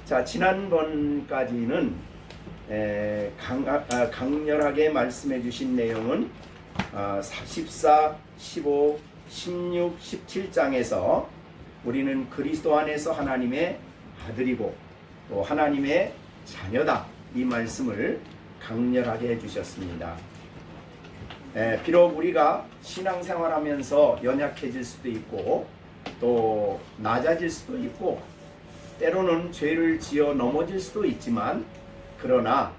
자, 지난번까지는 강렬하게 말씀해 주신 내용은 14, 15, 16, 17장에서 우리는 그리스도 안에서 하나님의 아들이고 또 하나님의 자녀다, 이 말씀을 강렬하게 해주셨습니다. 비록 우리가 신앙생활하면서 연약해질 수도 있고 또 낮아질 수도 있고 때로는 죄를 지어 넘어질 수도 있지만 그러나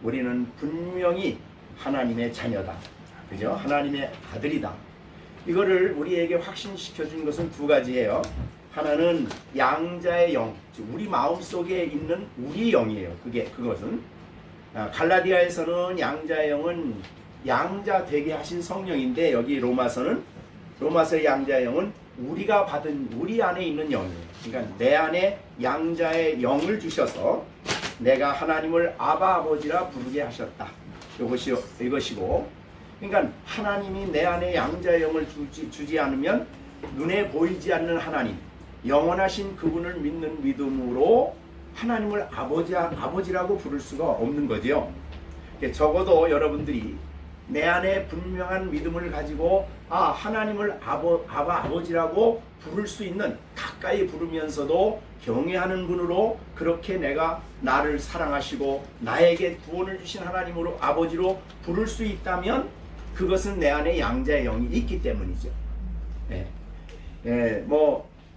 우리는 분명히 하나님의 자녀다, 그죠? 하나님의 아들이다. 이거를 우리에게 확신시켜 준 것은 두 가지예요. 하나는 양자의 영, 우리 마음속에 있는 우리 영이에요. 그것은 갈라디아에서는 양자의 영은 양자 되게 하신 성령인데, 여기 로마서의 양자의 영은 우리가 받은 우리 안에 있는 영이에요. 그러니까 내 안에 양자의 영을 주셔서 내가 하나님을 아바 아버지라 부르게 하셨다. 이것이고, 그러니까 하나님이 내 안에 양자의 영을 주지 않으면 눈에 보이지 않는 하나님, 영원하신 그분을 믿는 믿음으로 하나님을 아버지라고 부를 수가 없는 거죠. 적어도 여러분들이 내 안에 분명한 믿음을 가지고 하나님을 아버지라고 부를 수 있는, 가까이 부르면서도 경외하는 분으로, 그렇게 내가 나를 사랑하시고 나에게 구원을 주신 하나님으로 아버지로 부를 수 있다면 그것은 내 안에 양자의 영이 있기 때문이죠.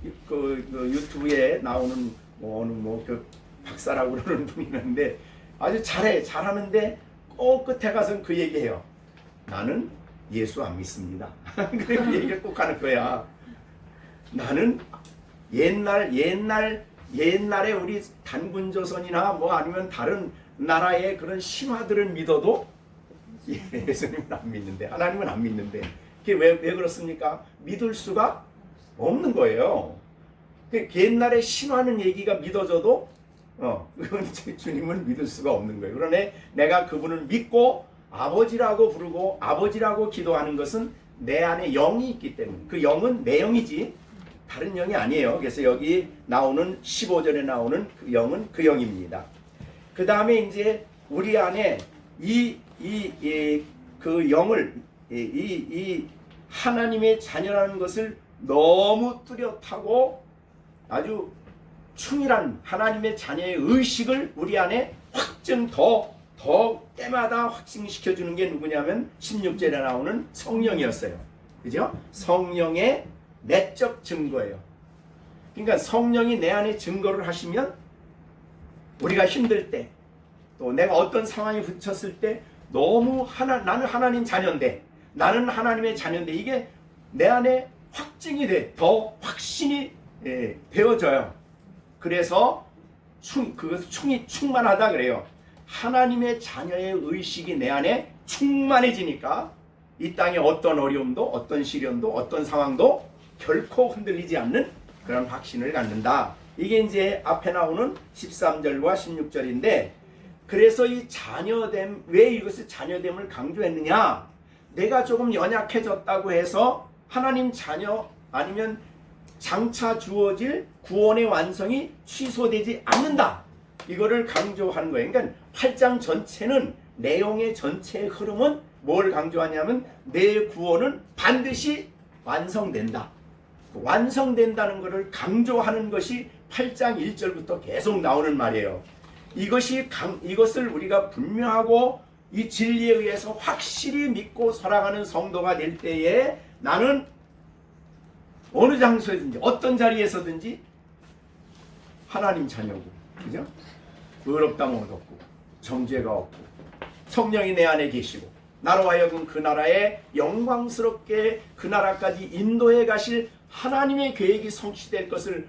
유튜브에 나오는 그 박사라고 그러는 분이 있는데 아주 잘하는데 꼭 끝에 가서는 그 얘기해요. 나는 예수 안 믿습니다. 그래, 그 얘기를 꼭 하는 거야. 나는 옛날에 우리 단군조선이나 아니면 다른 나라의 그런 신화들을 믿어도 예수님은 안 믿는데, 하나님은 안 믿는데, 그게 왜 그렇습니까? 믿을 수가 없는 거예요. 옛날에 신화는 얘기가 믿어져도 주님을 믿을 수가 없는 거예요. 그러네 내가 그분을 믿고 아버지라고 부르고 아버지라고 기도하는 것은 내 안에 영이 있기 때문에, 그 영은 내 영이지 다른 영이 아니에요. 그래서 여기 나오는 15절에 나오는 그 영은 그 영입니다. 그 다음에 이제 우리 안에 그 영을 이 하나님의 자녀라는 것을 너무 뚜렷하고 아주 충실한 하나님의 자녀의 의식을 우리 안에 더 때마다 확증시켜주는 게 누구냐면 16절에 나오는 성령이었어요. 그죠? 성령의 내적 증거예요. 그러니까 성령이 내 안에 증거를 하시면 우리가 힘들 때, 또 내가 어떤 상황에 부딪혔을 때 너무 나는 하나님 자녀인데, 나는 하나님의 자녀인데, 이게 내 안에 확증이 돼, 더 확신이 되어져요. 그래서 그것이 충만하다 그래요. 하나님의 자녀의 의식이 내 안에 충만해지니까 이 땅에 어떤 어려움도, 어떤 시련도, 어떤 상황도 결코 흔들리지 않는 그런 확신을 갖는다. 이게 이제 앞에 나오는 13절과 16절인데, 그래서 이 자녀됨, 왜 이것을 자녀됨을 강조했느냐? 내가 조금 연약해졌다고 해서 하나님 자녀 아니면 장차 주어질 구원의 완성이 취소되지 않는다, 이거를 강조하는 거예요. 그러니까 8장 전체는, 내용의 전체의 흐름은 뭘 강조하냐면 내 구원은 반드시 완성된다. 완성된다는 것을 강조하는 것이 8장 1절부터 계속 나오는 말이에요. 이것을 우리가 분명하고 이 진리에 의해서 확실히 믿고 살아가는 성도가 될 때에 나는 어느 장소에든지 어떤 자리에서든지 하나님 자녀고, 그죠? 의롭다면 얻었고 정죄가 없고 성령이 내 안에 계시고 나로 하여금 그 나라에 영광스럽게 그 나라까지 인도해 가실 하나님의 계획이 성취될 것을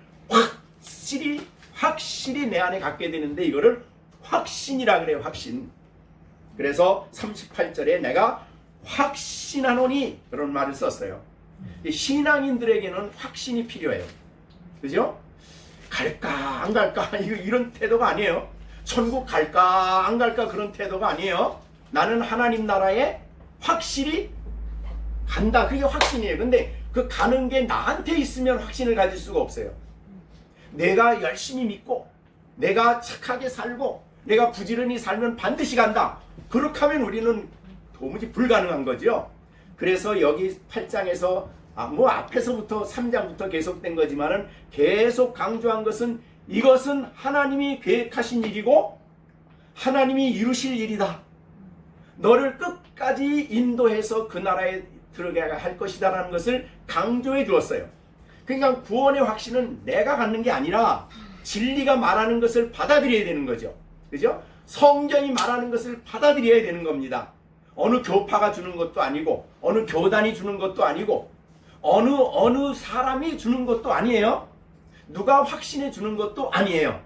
확실히 내 안에 갖게 되는데, 이거를 확신이라 그래요. 확신. 그래서 38절에 내가 확신하노니, 그런 말을 썼어요. 신앙인들에게는 확신이 필요해요. 그죠? 갈까 안 갈까 이런 태도가 아니에요. 천국 갈까 안 갈까 그런 태도가 아니에요. 나는 하나님 나라에 확실히 간다, 그게 확신이에요. 근데 그 가는 게 나한테 있으면 확신을 가질 수가 없어요. 내가 열심히 믿고 내가 착하게 살고 내가 부지런히 살면 반드시 간다. 그렇게 하면 우리는 도무지 불가능한 거죠. 그래서 여기 8장에서 뭐 앞에서부터 3장부터 계속된 거지만은 계속 강조한 것은 이것은 하나님이 계획하신 일이고 하나님이 이루실 일이다. 너를 끝까지 인도해서 그 나라에 들어가야 할 것이다 라는 것을 강조해 주었어요. 그러니까 구원의 확신은 내가 갖는 게 아니라 진리가 말하는 것을 받아들여야 되는 거죠. 그죠? 성경이 말하는 것을 받아들여야 되는 겁니다. 어느 교파가 주는 것도 아니고 어느 교단이 주는 것도 아니고 어느 사람이 주는 것도 아니에요. 누가 확신해 주는 것도 아니에요.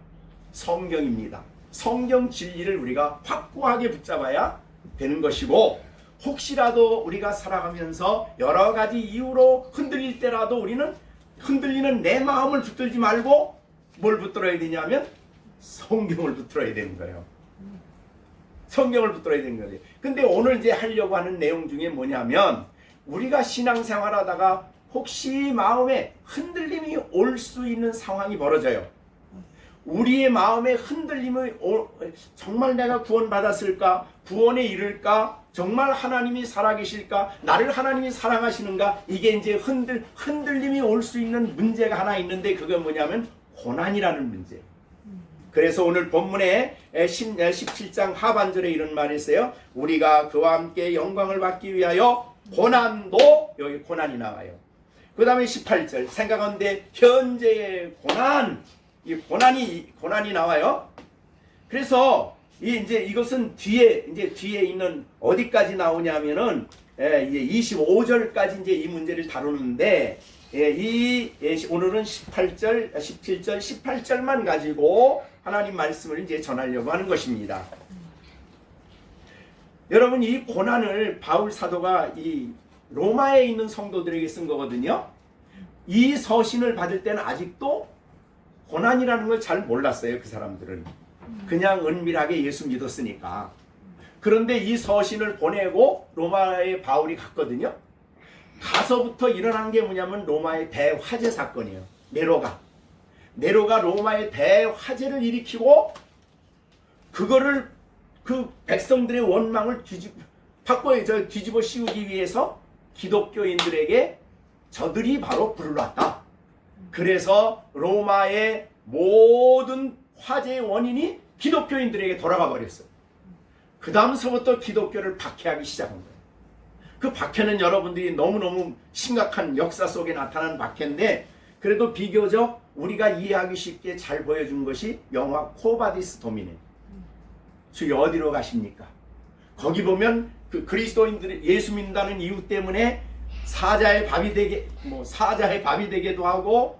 성경입니다. 성경 진리를 우리가 확고하게 붙잡아야 되는 것이고, 혹시라도 우리가 살아가면서 여러 가지 이유로 흔들릴 때라도 우리는 흔들리는 내 마음을 붙들지 말고 뭘 붙들어야 되냐면 성경을 붙들어야 되는 거예요. 성경을 붙들어야 되는 거예요. 근데 오늘 이제 하려고 하는 내용 중에 뭐냐면, 우리가 신앙생활 하다가 혹시 마음에 흔들림이 올 수 있는 상황이 벌어져요. 우리의 마음에 흔들림이 정말 내가 구원받았을까? 구원에 이를까? 정말 하나님이 살아계실까? 나를 하나님이 사랑하시는가? 이게 이제 흔들림이 올 수 있는 문제가 하나 있는데, 그게 뭐냐면 고난이라는 문제. 그래서 오늘 본문에 17장 하반절에 이런 말이 있어요. 우리가 그와 함께 영광을 받기 위하여 고난도, 여기 고난이 나와요. 그 다음에 18절, 생각하는데 현재의 고난, 이 고난이 나와요. 그래서 이제 이것은 뒤에 있는 어디까지 나오냐면은 이제 25절까지 이제 이 문제를 다루는데, 오늘은 17절, 18절만 가지고 하나님 말씀을 이제 전하려고 하는 것입니다. 여러분, 이 고난을 바울 사도가 이 로마에 있는 성도들에게 쓴 거거든요. 이 서신을 받을 때는 아직도 고난이라는 걸 잘 몰랐어요. 그 사람들은 그냥 은밀하게 예수 믿었으니까. 그런데 이 서신을 보내고 로마에 바울이 갔거든요. 가서부터 일어난 게 뭐냐면 로마의 대화재 사건이에요. 네로가 로마의 대화재를 일으키고, 그거를 그 백성들의 원망을 뒤집어 씌우기 위해서 기독교인들에게 저들이 바로 불을 놨다. 그래서 로마의 모든 화재의 원인이 기독교인들에게 돌아가 버렸어요. 그 다음서부터 기독교를 박해하기 시작한 거예요. 그 박해는 여러분들이 너무너무 심각한 역사 속에 나타난 박해인데, 그래도 비교적 우리가 이해하기 쉽게 잘 보여준 것이 영화 코바디스 도미네. 저기 어디로 가십니까? 거기 보면 그 그리스도인들이 예수 믿는다는 이유 때문에 사자의 밥이 되게도 하고,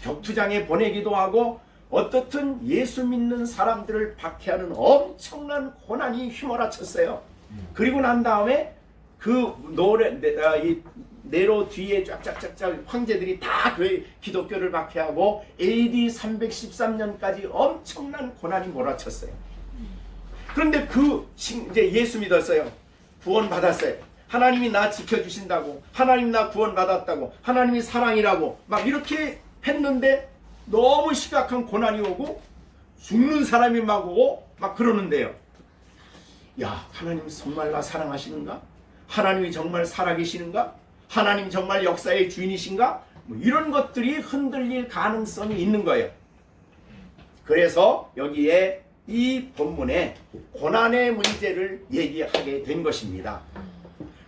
격투장에 보내기도 하고, 어떻든 예수 믿는 사람들을 박해하는 엄청난 고난이 휘몰아쳤어요. 그리고 난 다음에 그 네로 뒤에 쫙쫙쫙쫙 황제들이 다 기독교를 박해하고 AD 313년까지 엄청난 고난이 몰아쳤어요. 그런데 이제 예수 믿었어요. 구원 받았어요. 하나님이 나 지켜주신다고, 하나님 나 구원 받았다고, 하나님이 사랑이라고 막 이렇게 했는데, 너무 심각한 고난이 오고 죽는 사람이 막 오고 막 그러는데요. 야, 하나님 정말 나 사랑하시는가? 하나님이 정말 살아계시는가? 하나님 정말 역사의 주인이신가? 뭐 이런 것들이 흔들릴 가능성이 있는 거예요. 그래서 여기에 이 본문에 고난의 문제를 얘기하게 된 것입니다.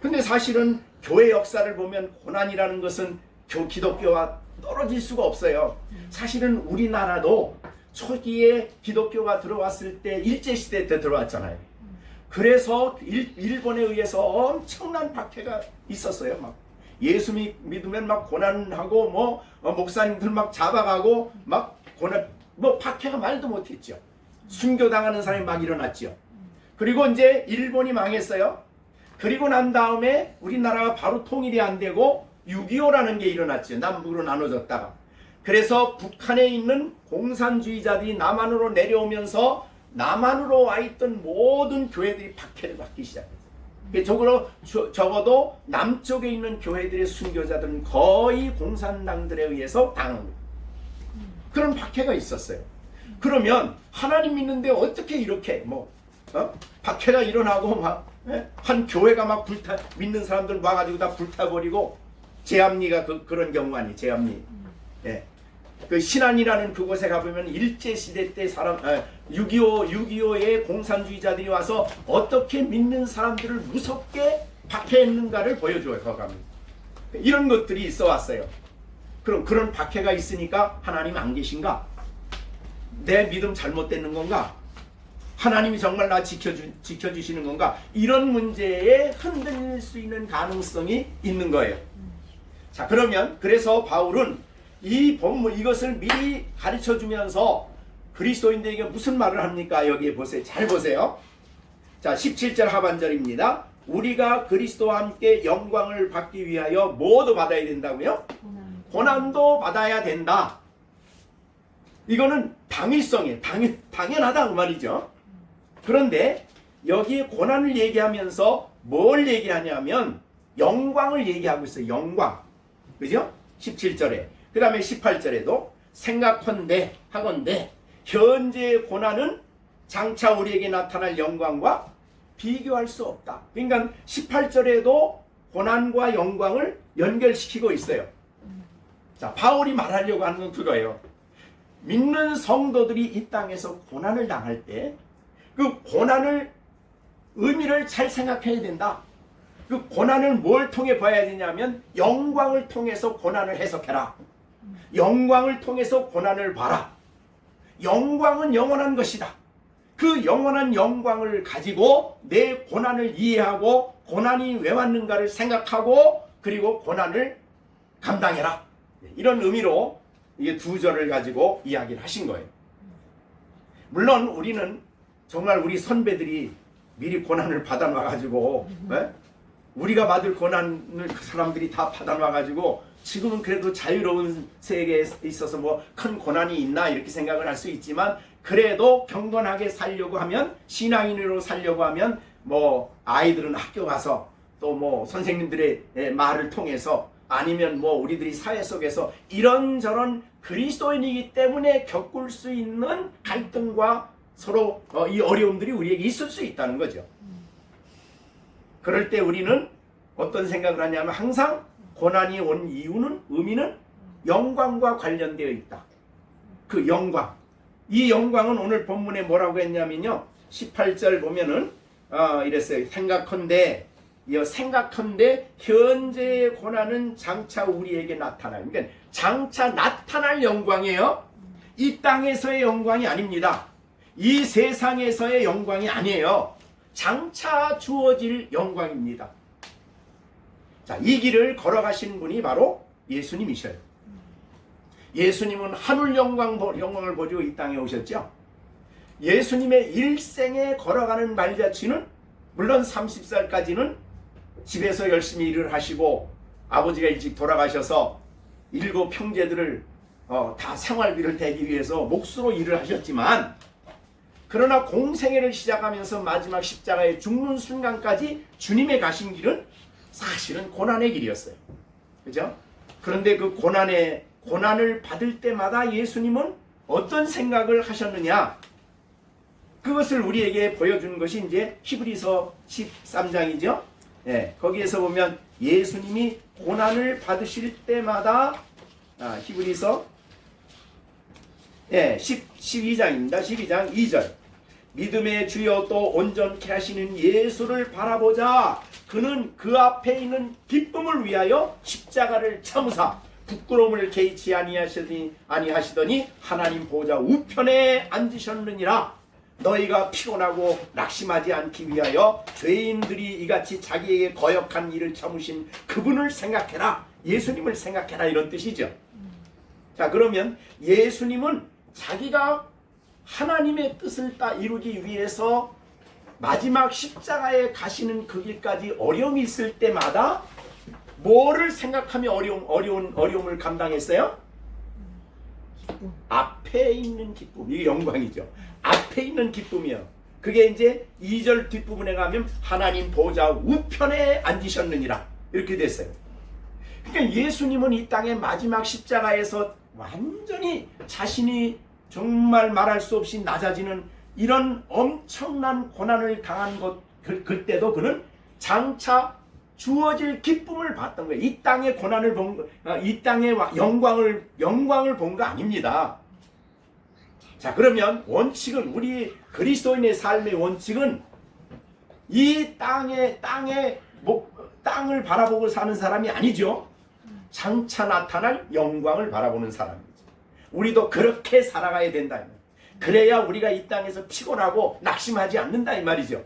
근데 사실은 교회 역사를 보면 고난이라는 것은 기독교와 떨어질 수가 없어요. 사실은 우리나라도 초기에 기독교가 들어왔을 때 일제시대 때 들어왔잖아요. 그래서 일본에 의해서 엄청난 박해가 있었어요. 막 예수 믿으면 막 고난하고 목사님들 막 잡아가고 막 박해가 말도 못했죠. 순교당하는 사람이 막 일어났죠. 그리고 이제 일본이 망했어요. 그리고 난 다음에 우리나라가 바로 통일이 안 되고 6.25라는 게 일어났죠. 남북으로 나눠졌다가. 그래서 북한에 있는 공산주의자들이 남한으로 내려오면서 남한으로 와 있던 모든 교회들이 박해를 받기 시작했어요. 적어도 남쪽에 있는 교회들의 순교자들은 거의 공산당들에 의해서 당한 거예요. 그런 박해가 있었어요. 그러면 하나님 믿는데 어떻게 이렇게 박해가 일어나고 막 한 교회가 막 믿는 사람들 와가지고 다 불타버리고 제암리가 그런 경우 아니 제암리. 예. 그 신안이라는 그곳에 가보면 일제시대 때 6.25의 공산주의자들이 와서 어떻게 믿는 사람들을 무섭게 박해했는가를 보여줘요. 거기 가면. 이런 것들이 있어 왔어요. 그럼 그런 박해가 있으니까 하나님 안 계신가? 내 믿음 잘못되는 건가? 하나님이 정말 나 지켜주시는 건가? 이런 문제에 흔들릴 수 있는 가능성이 있는 거예요. 자, 그러면 그래서 바울은 이 본문 이것을 미리 가르쳐 주면서 그리스도인들에게 무슨 말을 합니까? 여기에 보세요. 잘 보세요. 자, 17절 하반절입니다. 우리가 그리스도와 함께 영광을 받기 위하여 뭐도 받아야 된다고요? 고난도 받아야 된다. 이거는 당위성이에요. 당연하다 그 말이죠. 그런데 여기에 고난을 얘기하면서 뭘 얘기하냐면 영광을 얘기하고 있어요. 영광. 그죠? 17절에. 그 다음에 18절에도 생각컨대 하건대 현재의 고난은 장차 우리에게 나타날 영광과 비교할 수 없다. 그러니까 18절에도 고난과 영광을 연결시키고 있어요. 자, 바울이 말하려고 하는 건 그거예요. 믿는 성도들이 이 땅에서 고난을 당할 때 그 고난을 의미를 잘 생각해야 된다. 그 고난을 뭘 통해 봐야 되냐면 영광을 통해서 고난을 해석해라. 영광을 통해서 고난을 봐라. 영광은 영원한 것이다. 그 영원한 영광을 가지고 내 고난을 이해하고 고난이 왜 왔는가를 생각하고 그리고 고난을 감당해라. 이런 의미로 이게 두 절을 가지고 이야기를 하신 거예요. 물론 우리는 정말 우리 선배들이 미리 고난을 받아놔가지고 우리가 받을 고난을 그 사람들이 다 받아놔가지고 지금은 그래도 자유로운 세계에 있어서 뭐 큰 고난이 있나 이렇게 생각을 할 수 있지만 그래도 경건하게 살려고 하면 신앙인으로 살려고 하면 뭐 아이들은 학교 가서 또 뭐 선생님들의 말을 통해서 아니면 뭐 우리들이 사회 속에서 이런저런 그리스도인이기 때문에 겪을 수 있는 갈등과 서로 이 어려움들이 우리에게 있을 수 있다는 거죠. 그럴 때 우리는 어떤 생각을 하냐면 항상 고난이 온 이유는 의미는 영광과 관련되어 있다. 그 영광. 이 영광은 오늘 본문에 뭐라고 했냐면요. 18절 보면은 이랬어요. 생각컨대 현재의 고난은 장차 우리에게 나타나요. 그러니까 장차 나타날 영광이에요. 이 땅에서의 영광이 아닙니다. 이 세상에서의 영광이 아니에요. 장차 주어질 영광입니다. 자, 이 길을 걸어가신 분이 바로 예수님이셔요. 예수님은 하늘 영광을 보시고 이 땅에 오셨죠. 예수님의 일생에 걸어가는 말자취는 물론 30살까지는 집에서 열심히 일을 하시고 아버지가 일찍 돌아가셔서 7 형제들을 다 생활비를 대기 위해서 몫으로 일을 하셨지만 그러나 공생애를 시작하면서 마지막 십자가에 죽는 순간까지 주님의 가신 길은 사실은 고난의 길이었어요. 그죠? 그런데 그 고난을 받을 때마다 예수님은 어떤 생각을 하셨느냐? 그것을 우리에게 보여주는 것이 이제 히브리서 13장이죠. 예, 거기에서 보면 예수님이 고난을 받으실 때마다 히브리서 12장입니다. 12장 2절. 믿음의 주여 또 온전케 하시는 예수를 바라보자. 그는 그 앞에 있는 기쁨을 위하여 십자가를 참으사 부끄러움을 개의치 아니하시더니 하나님 보좌 우편에 앉으셨느니라. 너희가 피곤하고 낙심하지 않기 위하여 죄인들이 이같이 자기에게 거역한 일을 참으신 그분을 생각해라. 예수님을 생각해라. 이런 뜻이죠. 자, 그러면 예수님은 자기가 하나님의 뜻을 이루기 위해서 마지막 십자가에 가시는 그 길까지 어려움이 있을 때마다 뭐를 생각하며 어려움을 감당했어요? 기쁨. 앞에 있는 기쁨. 이게 영광이죠. 앞에 있는 기쁨이요. 그게 이제 2절 뒷부분에 가면 하나님 보좌 우편에 앉으셨느니라 이렇게 됐어요. 그러니까 예수님은 이 땅의 마지막 십자가에서 완전히 자신이 정말 말할 수 없이 낮아지는 이런 엄청난 고난을 당한 그때도 그는 장차 주어질 기쁨을 봤던 거예요. 이 땅의 고난을 이 땅의 영광을 본 거 아닙니다. 자, 그러면 원칙은, 우리 그리스도인의 삶의 원칙은 이 땅을 바라보고 사는 사람이 아니죠. 장차 나타날 영광을 바라보는 사람이죠. 우리도 그렇게 살아가야 된다. 그래야 우리가 이 땅에서 피곤하고 낙심하지 않는다 이 말이죠.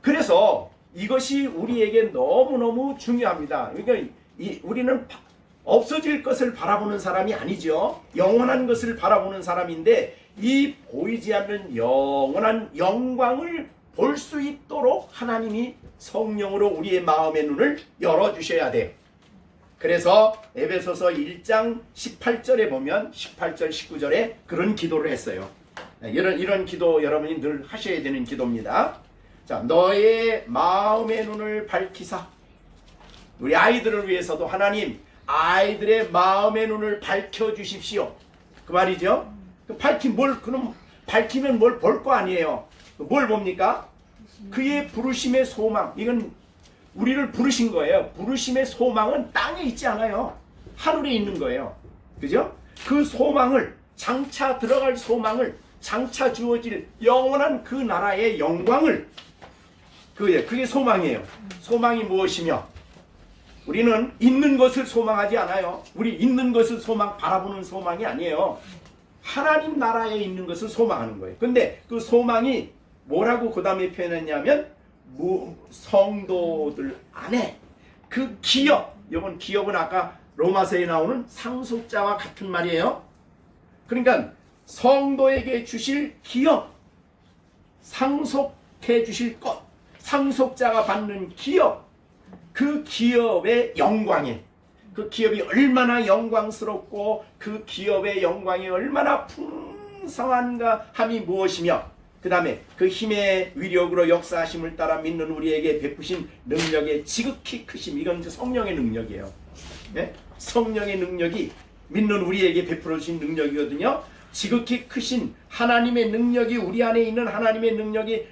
그래서 이것이 우리에게 너무너무 중요합니다. 그러니까 우리는 없어질 것을 바라보는 사람이 아니죠. 영원한 것을 바라보는 사람인데, 이 보이지 않는 영원한 영광을 볼 수 있도록 하나님이 성령으로 우리의 마음의 눈을 열어주셔야 돼요. 그래서 에베소서 1장 18절에 보면 18절 19절에 그런 기도를 했어요. 이런 기도 여러분이 늘 하셔야 되는 기도입니다. 자, 너의 마음의 눈을 밝히사. 우리 아이들을 위해서도 하나님, 아이들의 마음의 눈을 밝혀주십시오. 그 말이죠. 그럼 밝히면 뭘 볼 거 아니에요. 뭘 봅니까? 그의 부르심의 소망. 이건 우리를 부르신 거예요. 부르심의 소망은 땅에 있지 않아요. 하늘에 있는 거예요. 그죠? 그 소망을, 장차 들어갈 소망을, 장차 주어질 영원한 그 나라의 영광을, 그게 소망이에요. 소망이 무엇이며, 우리는 있는 것을 소망하지 않아요. 우리 있는 것을 바라보는 소망이 아니에요. 하나님 나라에 있는 것을 소망하는 거예요. 근데 그 소망이 뭐라고 그 다음에 표현했냐면, 성도들 안에 그 기업, 이번 기업은 아까 로마서에 나오는 상속자와 같은 말이에요. 그러니까 성도에게 주실 기업, 상속해 주실 것, 상속자가 받는 기업, 그 기업의 영광에, 그 기업이 얼마나 영광스럽고 그 기업의 영광이 얼마나 풍성한가 함이 무엇이며, 그 다음에 그 힘의 위력으로 역사하심을 따라 믿는 우리에게 베푸신 능력의 지극히 크심. 이건 이제 성령의 능력이에요. 네? 성령의 능력이 믿는 우리에게 베풀어 주신 능력이거든요. 지극히 크신 하나님의 능력이, 우리 안에 있는 하나님의 능력이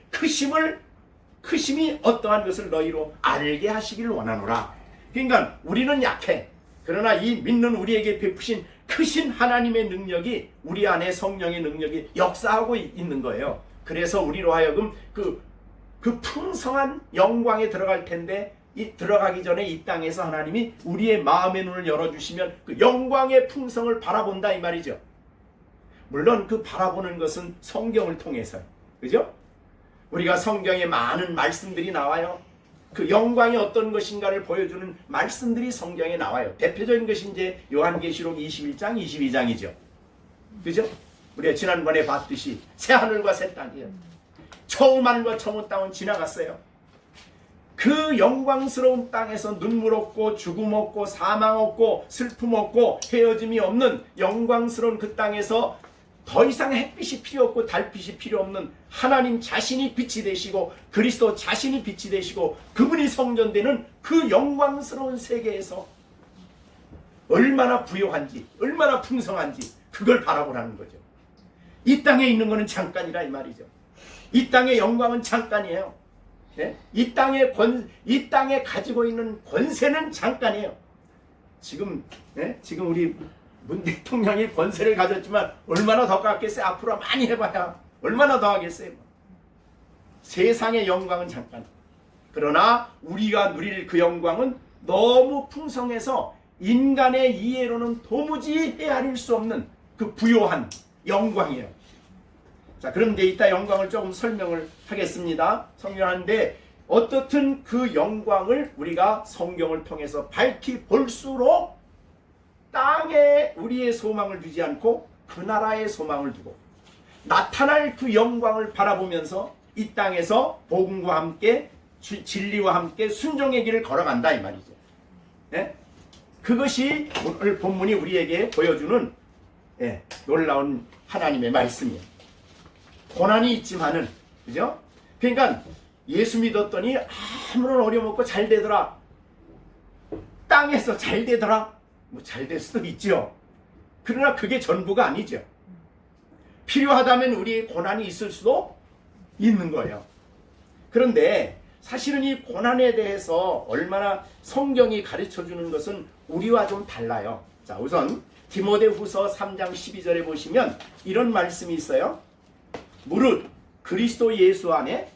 크심이 어떠한 것을 너희로 알게 하시길 원하노라. 그러니까 우리는 약해. 그러나 이 믿는 우리에게 베푸신 크신 하나님의 능력이, 우리 안에 성령의 능력이 역사하고 있는 거예요. 그래서 우리로 하여금 그 풍성한 영광에 들어갈 텐데, 들어가기 전에 이 땅에서 하나님이 우리의 마음의 눈을 열어주시면 그 영광의 풍성을 바라본다 이 말이죠. 물론 그 바라보는 것은 성경을 통해서, 그죠? 우리가 성경에 많은 말씀들이 나와요. 그 영광이 어떤 것인가를 보여주는 말씀들이 성경에 나와요. 대표적인 것이 이제 요한계시록 21장, 22장이죠. 그죠? 우리가 지난번에 봤듯이 새 하늘과 새 땅이에요. 처음 하늘과 처음 땅은 지나갔어요. 그 영광스러운 땅에서 눈물 없고 죽음 없고 사망 없고 슬픔 없고 헤어짐이 없는 영광스러운 그 땅에서 더 이상 햇빛이 필요 없고 달빛이 필요 없는 하나님 자신이 빛이 되시고 그리스도 자신이 빛이 되시고 그분이 성전되는 그 영광스러운 세계에서 얼마나 부요한지, 얼마나 풍성한지 그걸 바라보라는 거죠. 이 땅에 있는 거는 잠깐이라 이 말이죠. 이 땅의 영광은 잠깐이에요. 네? 이 땅에 가지고 있는 권세는 잠깐이에요. 지금 우리 문 대통령이 권세를 가졌지만 얼마나 더 갖겠어요? 앞으로 많이 해봐야 얼마나 더 하겠어요? 세상의 영광은 잠깐. 그러나 우리가 누릴 그 영광은 너무 풍성해서 인간의 이해로는 도무지 헤아릴 수 없는 그 부요한 영광이에요. 자, 그런데 이따 영광을 조금 설명을 하겠습니다. 설명하는데 어떻든 그 영광을 우리가 성경을 통해서 밝히 볼수록 땅에 우리의 소망을 두지 않고 그 나라의 소망을 두고 나타날 그 영광을 바라보면서 이 땅에서 복음과 함께 진리와 함께 순종의 길을 걸어간다 이 말이죠. 네? 그것이 오늘 본문이 우리에게 보여주는 놀라운 하나님의 말씀이에요. 고난이 있지만은, 그죠? 그러니까 예수 믿었더니 아무런 어려움 없고 잘 되더라. 땅에서 잘 되더라. 뭐 잘 될 수도 있죠. 그러나 그게 전부가 아니죠. 필요하다면 우리의 고난이 있을 수도 있는 거예요. 그런데 사실은 이 고난에 대해서 얼마나 성경이 가르쳐주는 것은 우리와 좀 달라요. 자, 우선 디모데후서 3장 12절에 보시면 이런 말씀이 있어요. 무릇 그리스도 예수 안에,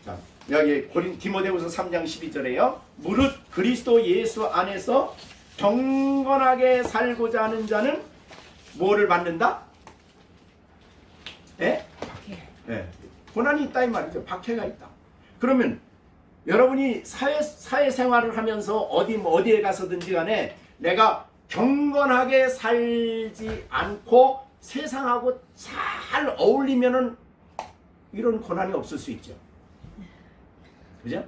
자, 여기 디모데후서 3장 12절에요. 무릇 그리스도 예수 안에서 경건하게 살고자 하는 자는 뭐를 받는다? 예? 예. 고난이 있다 이 말이죠. 박해가 있다. 그러면 여러분이 사회생활을 하면서 어디에 가서든지 간에 내가 경건하게 살지 않고 세상하고 잘 어울리면은 이런 고난이 없을 수 있죠. 그죠?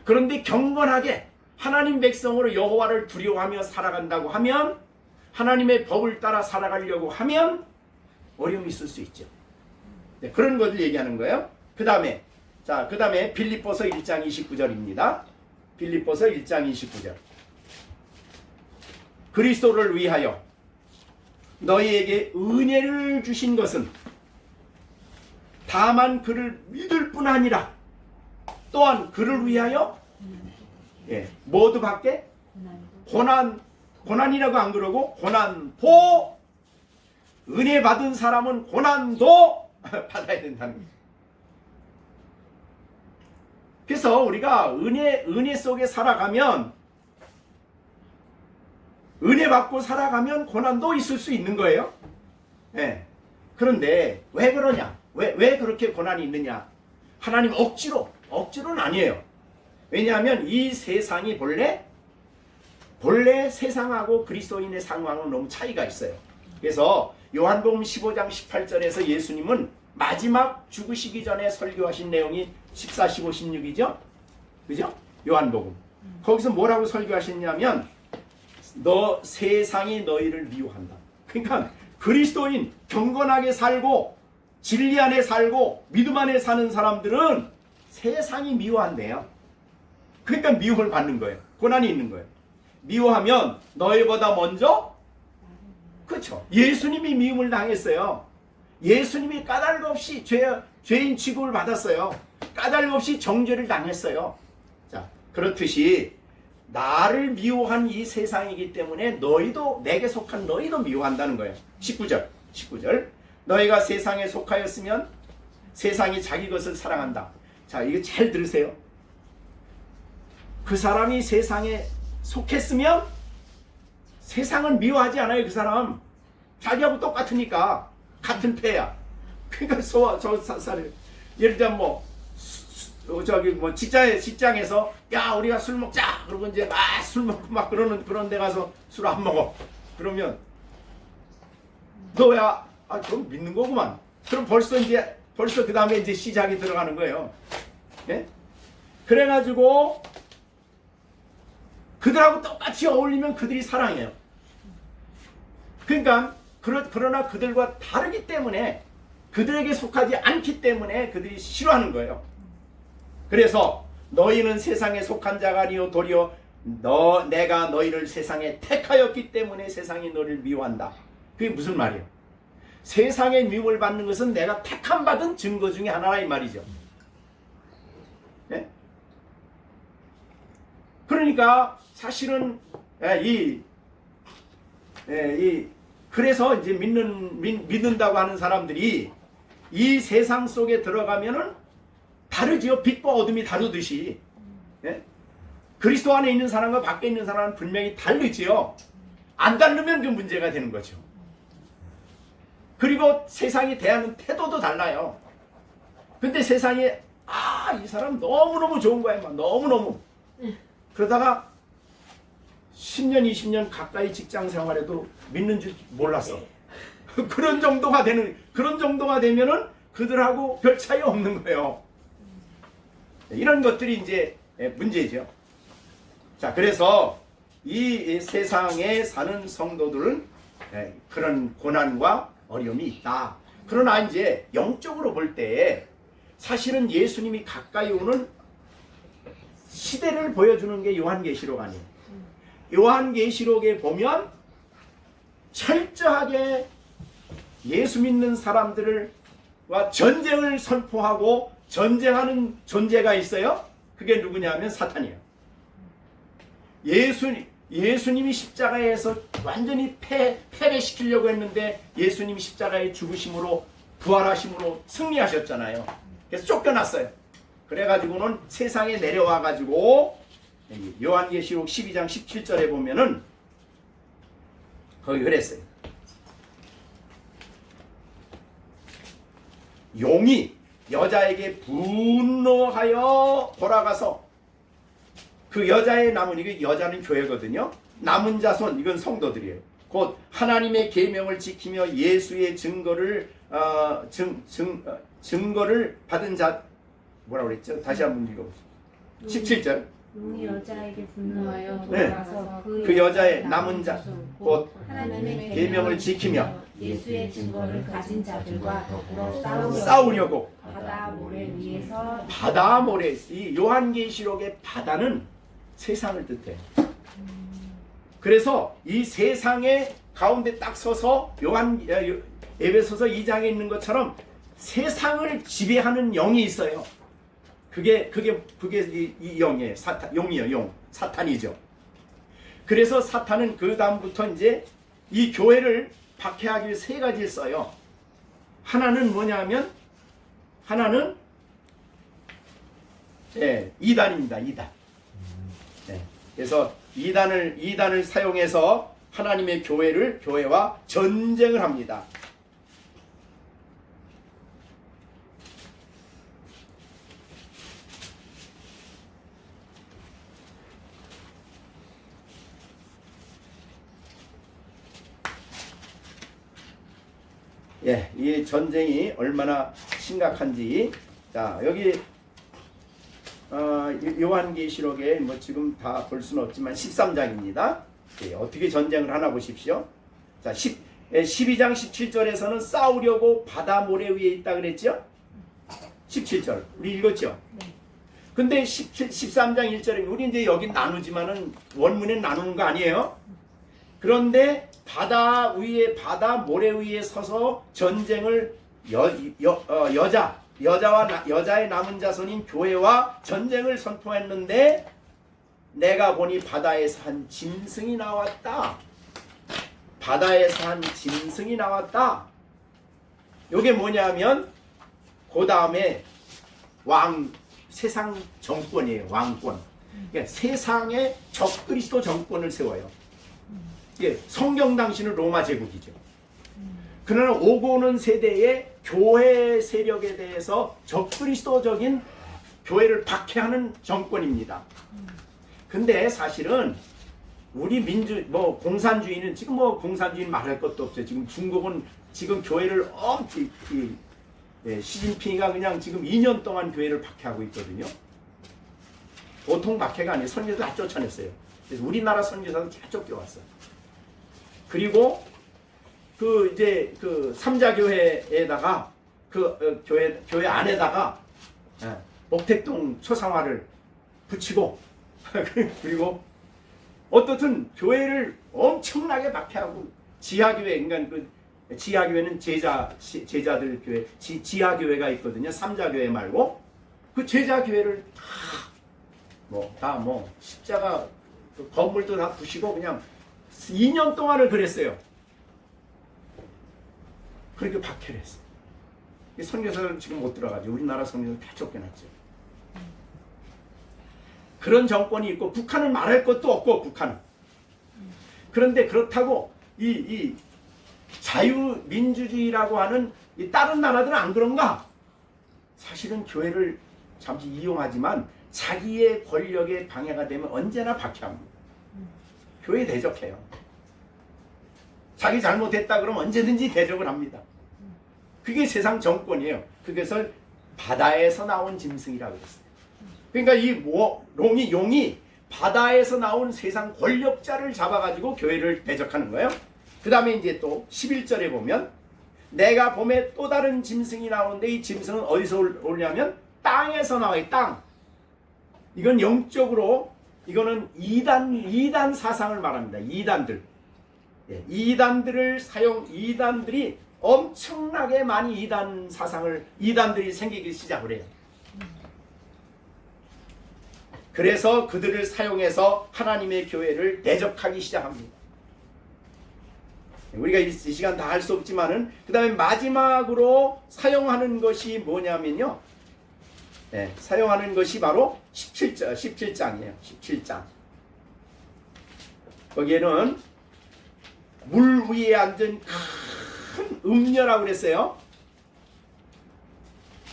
그런데 경건하게 하나님 백성으로 여호와를 두려워하며 살아간다고 하면, 하나님의 법을 따라 살아가려고 하면 어려움이 있을 수 있죠. 네, 그런 것을 얘기하는 거예요. 그 다음에 빌립보서 1장 29절입니다. 빌립보서 1장 29절. 그리스도를 위하여 너희에게 은혜를 주신 것은 다만 그를 믿을 뿐 아니라 또한 그를 위하여 모두 받게 고난이라고 안 그러고 고난도, 은혜 받은 사람은 고난도 받아야 된다는 거예요. 그래서 우리가 은혜 속에 살아가면, 은혜 받고 살아가면 고난도 있을 수 있는 거예요. 그런데 왜 그러냐? 왜 그렇게 고난이 있느냐? 하나님 억지로는 아니에요. 왜냐하면 이 세상이 본래 세상하고 그리스도인의 상황은 너무 차이가 있어요. 그래서 요한복음 15장 18절에서 예수님은 마지막 죽으시기 전에 설교하신 내용이 14, 15, 16이죠? 그죠? 요한복음. 거기서 뭐라고 설교하셨냐면, 세상이 너희를 미워한다. 그러니까 그리스도인, 경건하게 살고 진리 안에 살고 믿음 안에 사는 사람들은 세상이 미워한대요. 그러니까 미움을 받는 거예요. 고난이 있는 거예요. 미워하면 너희보다 먼저, 그렇죠, 예수님이 미움을 당했어요. 예수님이 까닭 없이 죄인 취급을 받았어요. 까닭 없이 정죄를 당했어요. 자, 그렇듯이 나를 미워한 이 세상이기 때문에 너희도, 내게 속한 너희도 미워한다는 거예요. 19절. 너희가 세상에 속하였으면 세상이 자기 것을 사랑한다. 자, 이거 잘 들으세요. 그 사람이 세상에 속했으면 세상은 미워하지 않아요. 그 사람 자기하고 똑같으니까, 같은 패야. 그러니까 예를 들면 직장에서 야, 우리가 술 먹자 그러고 이제 술 먹고 막 그런 데 가서 술 안 먹어. 그러면 너야 좀 믿는 거구만. 그럼 벌써 그 다음에 이제 시작이 들어가는 거예요. 예? 그래가지고 그들하고 똑같이 어울리면 그들이 사랑해요. 그러니까 그러나 그들과 다르기 때문에, 그들에게 속하지 않기 때문에 그들이 싫어하는 거예요. 그래서 너희는 세상에 속한 자가 아니요 도리어 내가 너희를 세상에 택하였기 때문에 세상이 너를 미워한다. 그게 무슨 말이에요? 세상의 미움을 받는 것은 내가 택함 받은 증거 중에 하나라 이 말이죠. 네? 그러니까 사실은 그래서 이제 믿는다고 하는 사람들이 이 세상 속에 들어가면은 다르지요. 빛과 어둠이 다르듯이. 예? 그리스도 안에 있는 사람과 밖에 있는 사람은 분명히 다르지요. 안 다르면 그 문제가 되는 거죠. 그리고 세상이 대하는 태도도 달라요. 근데 세상이 이 사람 너무너무 좋은 거야. 너무너무. 그러다가 10년, 20년 가까이 직장 생활에도 믿는 줄 몰랐어. 그런 정도가 되면은 그들하고 별 차이 없는 거예요. 이런 것들이 이제 문제죠. 자, 그래서 이 세상에 사는 성도들은 그런 고난과 어려움이 있다. 그러나 이제 영적으로 볼 때 사실은 예수님이 가까이 오는 시대를 보여주는 게 요한계시록 아니에요. 요한계시록에 보면 철저하게 예수 믿는 사람들과 전쟁을 선포하고 전쟁하는 존재가 있어요. 그게 누구냐면 사탄이에요. 예수님이 십자가에서 완전히 패배시키려고 했는데 예수님이 십자가의 죽으심으로 부활하심으로 승리하셨잖아요. 그래서 쫓겨났어요. 그래가지고는 세상에 내려와가지고 요한계시록 12장 17절에 보면은 거기 그랬어요. 용이 여자에게 분노하여 돌아가서 그 여자의 남은, 이게 여자는 교회거든요. 남은 자손, 이건 성도들이에요. 곧 하나님의 계명을 지키며 예수의 증거를 증거를 받은 자, 뭐라고 그랬죠? 다시 한번 읽어보세요. 17절. 용이 여자에게 분노하여 네. 돌아가서 그 여자의 남은 자, 곧 하나님의 계명을 지키며 예수의 증거를 가진 자들과 더불어 싸우려고. 바다 모래 위에서 바다 모래, 이 요한계시록의 바다는 세상을 뜻해요. 그래서 이 세상의 가운데 딱 서서 에베소서 2장에 있는 것처럼 세상을 지배하는 영이 있어요. 그게 이 영이에요. 용이에요. 용. 사탄이죠. 그래서 사탄은 그 다음부터 이제 이 교회를 박해하기 위해 세 가지를 써요. 하나는 뭐냐면 하나는 이단입니다. 이단. 그래서 이단을 사용해서 하나님의 교회와 전쟁을 합니다. 이 전쟁이 얼마나 심각한지, 자, 여기 요한계시록에 뭐 지금 다 볼 수는 없지만 13장입니다. 어떻게 전쟁을 하나 보십시오. 자, 12장 17절에서는 싸우려고 바다 모래 위에 있다 그랬죠? 17절 우리 읽었죠? 근데 13장 1절에 우리 이제 여기 나누지만은 원문에 나누는 거 아니에요? 그런데 바다 모래 위에 서서 전쟁을 여자의 남은 자손인 교회와 전쟁을 선포했는데 내가 보니 바다에서 한 짐승이 나왔다. 바다에서 한 짐승이 나왔다. 이게 뭐냐면 그 다음에 세상 정권이에요. 왕권. 그러니까 세상에 적그리스도 정권을 세워요. 성경 당시는 로마 제국이죠. 그러나 오고 오는 세대의 교회 세력에 대해서 적그리스도적인 교회를 박해하는 정권입니다. 근데 사실은 우리 공산주의는 지금 공산주의는 말할 것도 없어요. 지금 중국은 지금 교회를 엄청 시진핑이가 그냥 지금 2년 동안 교회를 박해하고 있거든요. 보통 박해가 아니에요. 선교사 다 쫓아냈어요. 그래서 우리나라 선교사도 다 쫓겨왔어요. 그리고 삼자교회에다가 교회 안에다가 목택동 초상화를 붙이고 그리고 어떻든 교회를 엄청나게 박해하고 지하교회, 그러니까 지하교회는 제자들 교회, 지하교회가 있거든요. 삼자교회 말고 그 제자교회를 다 십자가 건물도 다 부시고 그냥 2년 동안을 그랬어요. 그렇게 박해를 했어요. 선교사는 지금 못 들어가죠. 우리나라 선교사는 다 쫓겨났죠. 그런 정권이 있고 북한은 말할 것도 없고 북한은. 그런데 그렇다고 이 자유민주주의라고 하는 이 다른 나라들은 안 그런가? 사실은 교회를 잠시 이용하지만 자기의 권력에 방해가 되면 언제나 박해합니다. 교회 대적해요. 자기 잘못했다 그러면 언제든지 대적을 합니다. 그게 세상 정권이에요. 그것을 바다에서 나온 짐승이라고 했어요. 그러니까 용이 바다에서 나온 세상 권력자를 잡아가지고 교회를 대적하는 거예요. 그 다음에 이제 또 11절에 보면 내가 봄에 또 다른 짐승이 나오는데 이 짐승은 어디서 오냐면 땅에서 나와요. 땅. 이건 영적으로 이거는 이단 사상을 말합니다. 이단들. 예, 이단들이 엄청나게 많이 이단들이 생기기 시작을 해요. 그래서 그들을 사용해서 하나님의 교회를 대적하기 시작합니다. 우리가 이 시간 다 할 수 없지만은 그 다음에 마지막으로 사용하는 것이 뭐냐면요. 네, 사용하는 것이 바로 17장이에요. 17장. 거기에는 물 위에 앉은 큰 음녀라고 그랬어요.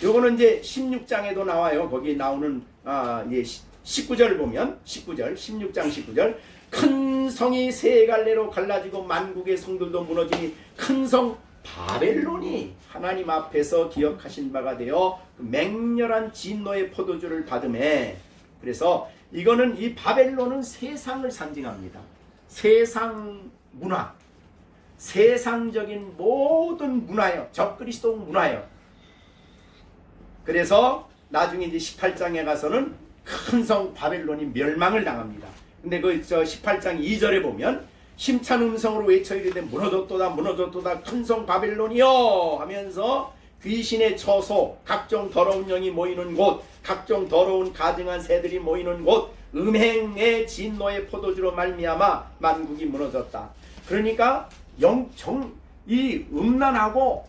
요거는 이제 16장에도 나와요. 거기 나오는 19절 보면 16장 19절 큰 성이 세 갈래로 갈라지고 만국의 성들도 무너지니 큰 성 바벨론이 하나님 앞에서 기억하신 바가 되어 그 맹렬한 진노의 포도주를 받음에 그래서 이거는 이 바벨론은 세상을 상징합니다. 세상 문화, 세상적인 모든 문화요. 적그리스도 문화요. 그래서 나중에 이제 18장에 가서는 큰 성 바벨론이 멸망을 당합니다. 근데 그 18장 2절에 보면 힘찬 음성으로 외쳐 이르되 무너졌도다 무너졌도다 큰 성 바벨론이여 하면서 귀신의 처소 각종 더러운 영이 모이는 곳 각종 더러운 가증한 새들이 모이는 곳 음행의 진노의 포도주로 말미암아 만국이 무너졌다. 그러니까 이 음란하고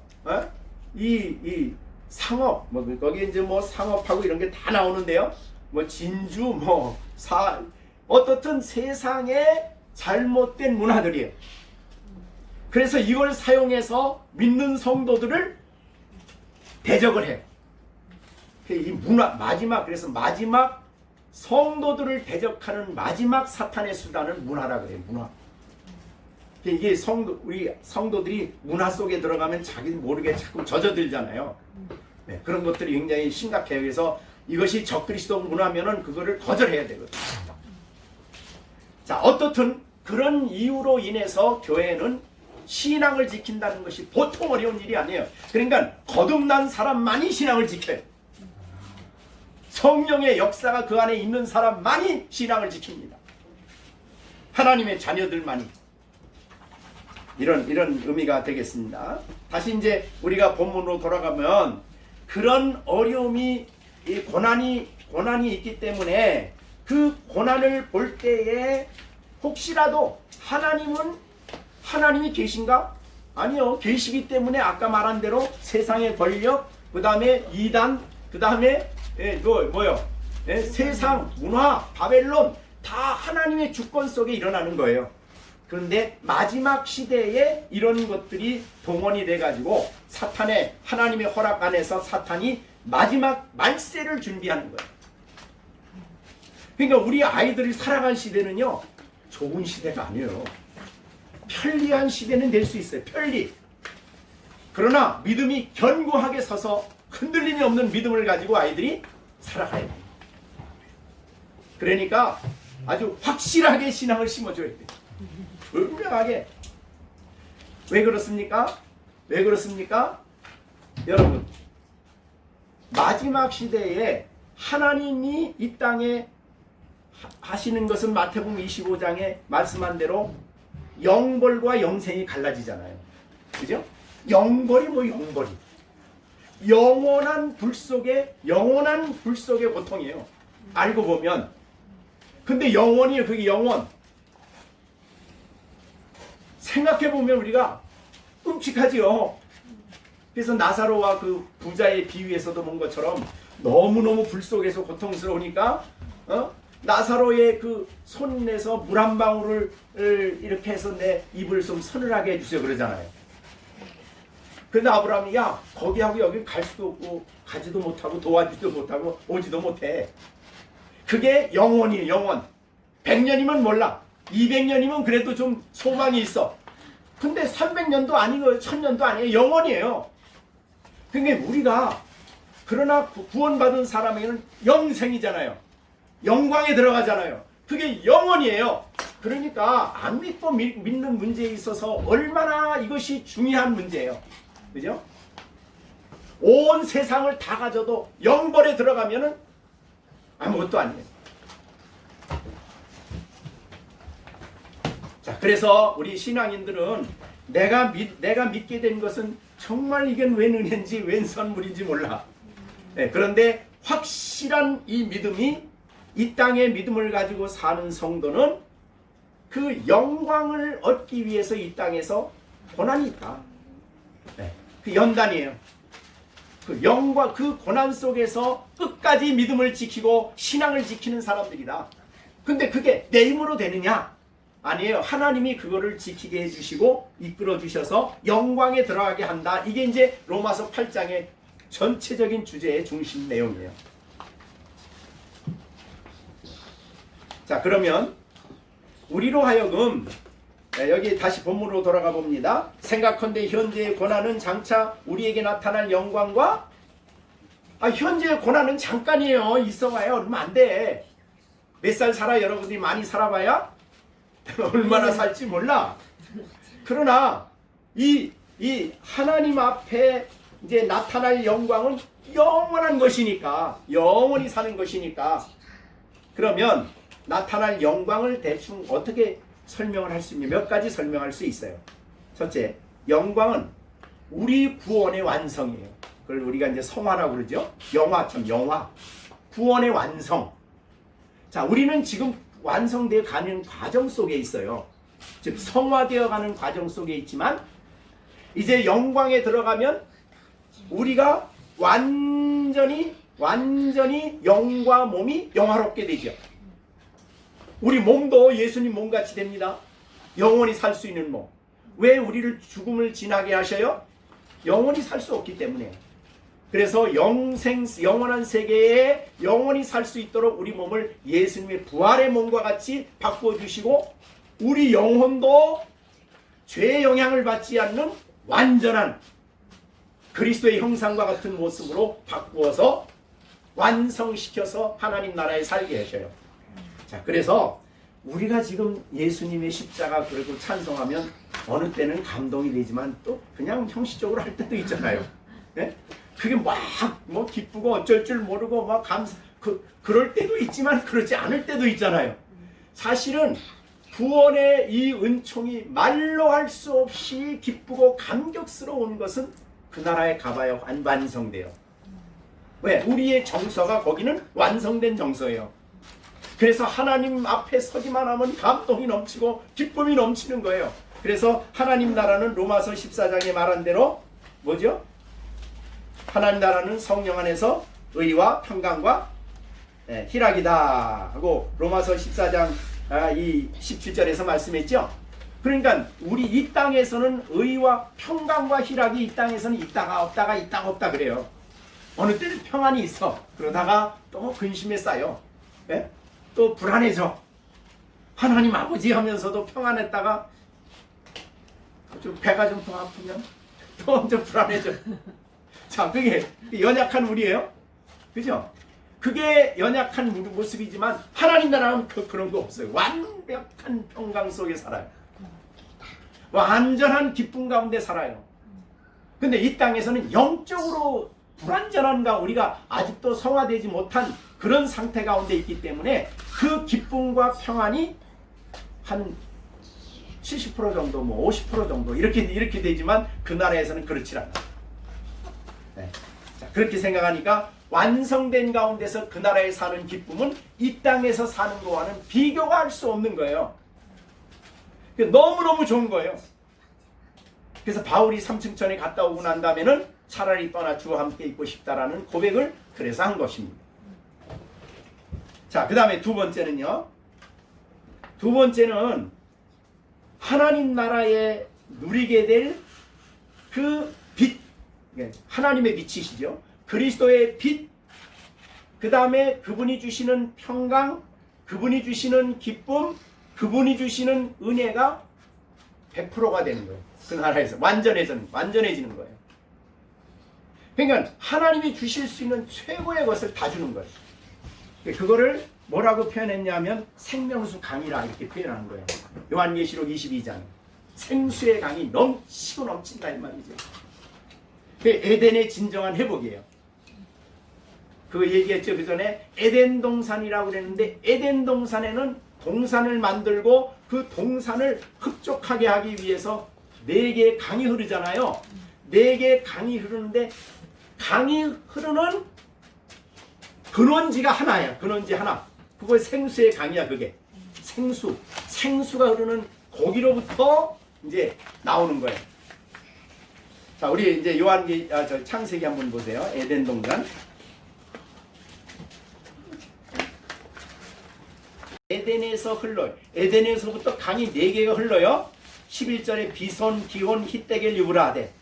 이 상업 거기 이제 뭐 상업하고 이런 게 다 나오는데요. 뭐 진주 어떻든 세상에 잘못된 문화들이에요. 그래서 이걸 사용해서 믿는 성도들을 대적을 해요. 이 문화 그래서 마지막 성도들을 대적하는 마지막 사탄의 수단은 문화라 그래요. 문화. 이게 우리 성도들이 문화 속에 들어가면 자기 모르게 자꾸 젖어들잖아요. 네, 그런 것들이 굉장히 심각해요. 그래서 이것이 적그리스도 문화면은 그거를 거절해야 되거든요. 자, 어떻든 그런 이유로 인해서 교회는 신앙을 지킨다는 것이 보통 어려운 일이 아니에요. 그러니까 거듭난 사람만이 신앙을 지켜요. 성령의 역사가 그 안에 있는 사람만이 신앙을 지킵니다. 하나님의 자녀들만이. 이런 의미가 되겠습니다. 다시 이제 우리가 본문으로 돌아가면 그런 어려움이 이 고난이 있기 때문에 그 고난을 볼 때에 혹시라도 하나님이 계신가? 아니요. 계시기 때문에 아까 말한 대로 세상의 권력, 그 다음에 이단, 그 다음에 세상, 문화, 바벨론 다 하나님의 주권 속에 일어나는 거예요. 그런데 마지막 시대에 이런 것들이 동원이 돼가지고 하나님의 허락 안에서 사탄이 마지막 말세를 준비하는 거예요. 그러니까 우리 아이들이 살아간 시대는요, 좋은 시대가 아니에요. 편리한 시대는 될 수 있어요. 편리. 그러나 믿음이 견고하게 서서 흔들림이 없는 믿음을 가지고 아이들이 살아가야 돼요. 그러니까 아주 확실하게 신앙을 심어줘야 돼요. 분명하게. 왜 그렇습니까? 여러분, 마지막 시대에 하나님이 이 땅에 하시는 것은 마태복음 25장에 말씀한 대로 영벌과 영생이 갈라지잖아요. 그죠? 영벌이 영벌이. 영원한 불 속의 고통이에요. 알고 보면. 근데 영원이에요. 그게 영원. 생각해보면 우리가 끔찍하지요. 그래서 나사로와 그 부자의 비유에서도 본 것처럼 너무너무 불 속에서 고통스러우니까 나사로의 그 손에서 물 한 방울을 이렇게 해서 내 입을 좀 서늘하게 해주세요 그러잖아요. 그런데 아브라함이 야 거기하고 여기 갈 수도 없고 가지도 못하고 도와주지도 못하고 오지도 못해. 그게 영원이에요. 영원. 100년이면 몰라. 200년이면 그래도 좀 소망이 있어. 근데 300년도 아니고 1000년도 아니에요. 영원이에요. 그러니까 우리가 그러나 구원받은 사람에게는 영생이잖아요. 영광에 들어가잖아요. 그게 영원이에요. 그러니까 안 믿고 믿는 문제에 있어서 얼마나 이것이 중요한 문제예요. 그죠? 온 세상을 다 가져도 영벌에 들어가면은 아무것도 아니에요. 그래서 우리 신앙인들은 내가 믿게 된 것은 정말 이건 웬 은혜인지 웬 선물인지 몰라. 네, 그런데 확실한 이 믿음이, 이 땅의 믿음을 가지고 사는 성도는 그 영광을 얻기 위해서 이 땅에서 고난이 있다. 네, 그 연단이에요. 그 영광, 그 고난 속에서 끝까지 믿음을 지키고 신앙을 지키는 사람들이다. 근데 그게 내 힘으로 되느냐? 아니에요. 하나님이 그거를 지키게 해주시고 이끌어 주셔서 영광에 들어가게 한다. 이게 이제 로마서 8장의 전체적인 주제의 중심 내용이에요. 자, 그러면 우리로 하여금, 여기 다시 본문으로 돌아가 봅니다. 생각컨대 현재의 고난은 장차 우리에게 나타날 영광과, 현재의 고난은 잠깐이에요. 있어봐야 얼마 안 돼. 몇 살 살아? 여러분들이 많이 살아봐야 얼마나 살지 몰라. 그러나 이 하나님 앞에 이제 나타날 영광은 영원한 것이니까, 영원히 사는 것이니까, 그러면 나타날 영광을 대충 어떻게 설명을 할 수 있냐? 몇 가지 설명할 수 있어요. 첫째, 영광은 우리 구원의 완성이에요. 그걸 우리가 이제 성화라고 그러죠. 영화처럼 영화. 구원의 완성. 자, 우리는 지금 완성되어 가는 과정 속에 있어요. 즉 성화되어 가는 과정 속에 있지만, 이제 영광에 들어가면 우리가 완전히 영과 몸이 영화롭게 되죠. 우리 몸도 예수님 몸같이 됩니다. 영원히 살 수 있는 몸. 왜 우리를 죽음을 지나게 하셔요? 영원히 살 수 없기 때문에. 그래서 영원한 세계에 영원히 살 수 있도록 우리 몸을 예수님의 부활의 몸과 같이 바꾸어 주시고, 우리 영혼도 죄의 영향을 받지 않는 완전한 그리스도의 형상과 같은 모습으로 바꾸어서 완성시켜서 하나님 나라에 살게 하셔요. 자, 그래서 우리가 지금 예수님의 십자가 그리고 찬송하면 어느 때는 감동이 되지만 또 그냥 형식적으로 할 때도 있잖아요. 네? 그게 막 뭐 기쁘고 어쩔 줄 모르고 막 그럴 때도 있지만 그러지 않을 때도 있잖아요. 사실은 구원의 이 은총이 말로 할 수 없이 기쁘고 감격스러운 것은 그 나라에 가봐야 완성돼요. 왜? 우리의 정서가 거기는 완성된 정서예요. 그래서 하나님 앞에 서기만 하면 감동이 넘치고 기쁨이 넘치는 거예요. 그래서 하나님 나라는 로마서 14장에 말한 대로 뭐죠? 하나님 나라는 성령 안에서 의와 평강과 희락이다 하고 로마서 14장 이 17절에서 말씀했죠. 그러니까 우리 이 땅에서는 의와 평강과 희락이 이 땅에서는 있다가 없다가 있다가 없다 그래요. 어느 때는 평안이 있어. 그러다가 또 근심에 쌓여. 예? 또 불안해져. 하나님 아버지 하면서도 평안했다가 좀 배가 좀 더 아프면 또 좀 불안해져. 자, 그게 연약한 우리예요. 그죠? 그게 연약한 모습이지만 하나님 나라는 그런 거 없어요. 완벽한 평강 속에 살아요. 완전한 기쁨 가운데 살아요. 근데 이 땅에서는 영적으로 불완전한가, 우리가 아직도 성화되지 못한 그런 상태 가운데 있기 때문에 그 기쁨과 평안이 한 70% 정도, 뭐 50% 정도 이렇게 되지만 그 나라에서는 그렇지 않아요. 네. 자, 그렇게 생각하니까 완성된 가운데서 그 나라에 사는 기쁨은 이 땅에서 사는 거와는 비교가 할 수 없는 거예요. 너무너무 좋은 거예요. 그래서 바울이 삼층천에 갔다 오고 난 다음에는 차라리 떠나 주와 함께 있고 싶다라는 고백을 그래서 한 것입니다. 자, 그 다음에 두 번째는요. 두 번째는 하나님 나라에 누리게 될 그 빛, 하나님의 빛이시죠. 그리스도의 빛, 그 다음에 그분이 주시는 평강, 그분이 주시는 기쁨, 그분이 주시는 은혜가 100%가 되는 거예요. 그 나라에서 완전해지는 거예요. 그러니까 하나님이 주실 수 있는 최고의 것을 다 주는 거예요. 그거를 뭐라고 표현했냐면 생명수 강이라 이렇게 표현하는 거예요. 요한계시록 22장. 생수의 강이 넘치고 넘친다 이 말이죠. 그게 에덴의 진정한 회복이에요. 그거 얘기했죠. 그 전에 에덴 동산이라고 그랬는데 에덴 동산에는 동산을 만들고 그 동산을 흡족하게 하기 위해서 4개의 강이 흐르잖아요. 4개의 강이 흐르는데 강이 흐르는 근원지가 하나야. 근원지 하나. 그거 생수의 강이야. 그게 생수가 흐르는 거기로부터 이제 나오는 거예요. 자, 우리 이제 창세기 한번 보세요. 에덴 동산. 에덴에서 흘러요. 에덴에서부터 강이 4개가 흘러요. 11절에 비손, 기혼, 히데겔, 유브라데.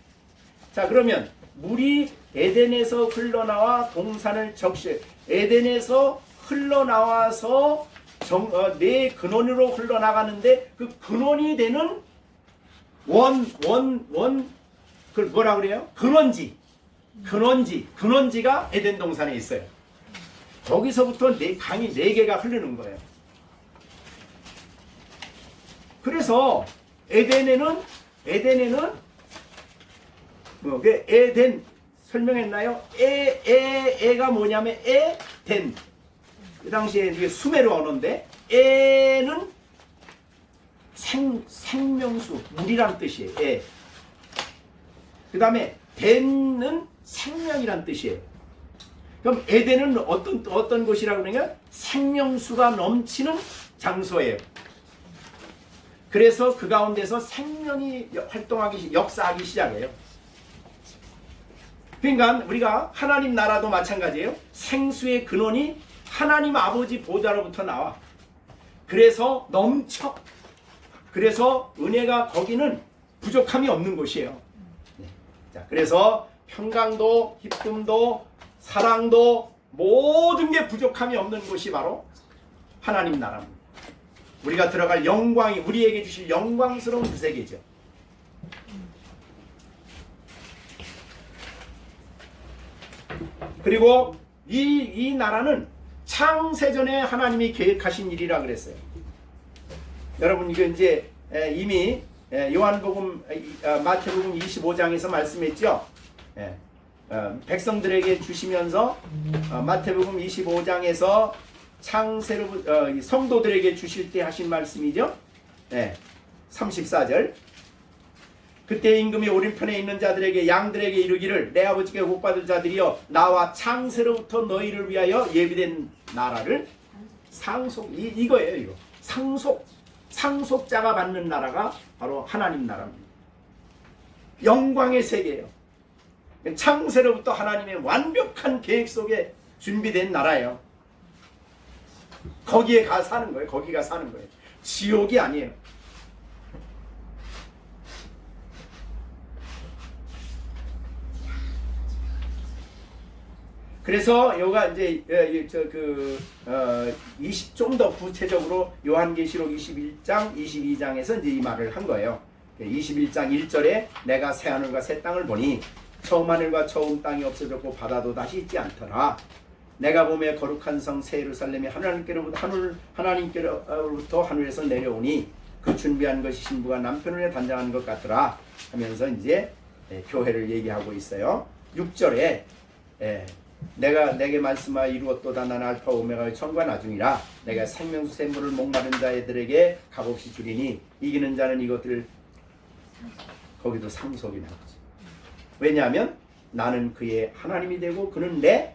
자, 그러면 물이 에덴에서 흘러나와 동산을 적시. 에덴에서 흘러나와서 네 근원으로 흘러나가는데 그 근원이 되는 그걸 뭐라 그래요? 근원지가 에덴 동산에 있어요. 거기서부터 강이 4개가 흐르는 거예요. 그래서 에덴에는 에덴 설명했나요? 에가 뭐냐면 에덴. 그 당시에 이게 수메르 언어인데 에는 생명수, 물이란 뜻이에요. 에. 그 다음에 덴은 생명이란 뜻이에요. 그럼 에덴은 어떤 곳이라고 그러냐? 생명수가 넘치는 장소예요. 그래서 그 가운데서 생명이 역사하기 시작해요. 그러니까 우리가 하나님 나라도 마찬가지예요. 생수의 근원이 하나님 아버지 보좌로부터 나와. 그래서 넘쳐. 그래서 은혜가 거기는 부족함이 없는 곳이에요. 자, 그래서 평강도, 기쁨도, 사랑도 모든 게 부족함이 없는 곳이 바로 하나님 나라입니다. 우리가 들어갈 영광이 우리에게 주실 영광스러운 그 세계죠. 그리고 이 나라는 창세전에 하나님이 계획하신 일이라 그랬어요. 여러분 이거 이제 이미 요한복음 마태복음 25장에서 말씀했죠. 백성들에게 주시면서 마태복음 25장에서 창세로부터 성도들에게 주실 때 하신 말씀이죠. 34절. 그때 임금이 오른편에 있는 자들에게 양들에게 이르기를 내 아버지께 복받을 자들이여 나와 창세로부터 너희를 위하여 예비된 나라를 이거예요. 이거 상속자가 받는 나라가 바로 하나님 나라입니다. 영광의 세계예요. 창세로부터 하나님의 완벽한 계획 속에 준비된 나라예요. 거기에 가 사는 거예요. 거기가 사는 거예요. 지옥이 아니에요. 그래서 요가 이제 좀 더 구체적으로 요한계시록 21장, 22장에서 이제 이 말을 한 거예요. 21장 1절에 내가 새 하늘과 새 땅을 보니 처음 하늘과 처음 땅이 없어졌고 바다도 다시 있지 않더라. 내가 보매 거룩한 성 새 예루살렘이 하나님께로부터 하늘에서 내려오니 그 준비한 것이 신부가 남편을 단장하는 것 같더라 하면서 이제 교회를 얘기하고 있어요. 6절에 내가 내게 말씀하여 이루었도다. 나는 알파 오메가의 처음과 나중이라. 내가 생명수 샘물을 목마른 자들에게 값없이 주리니 이기는 자는 이것들을 거기도 상속이 나오지. 왜냐하면 나는 그의 하나님이 되고 그는 내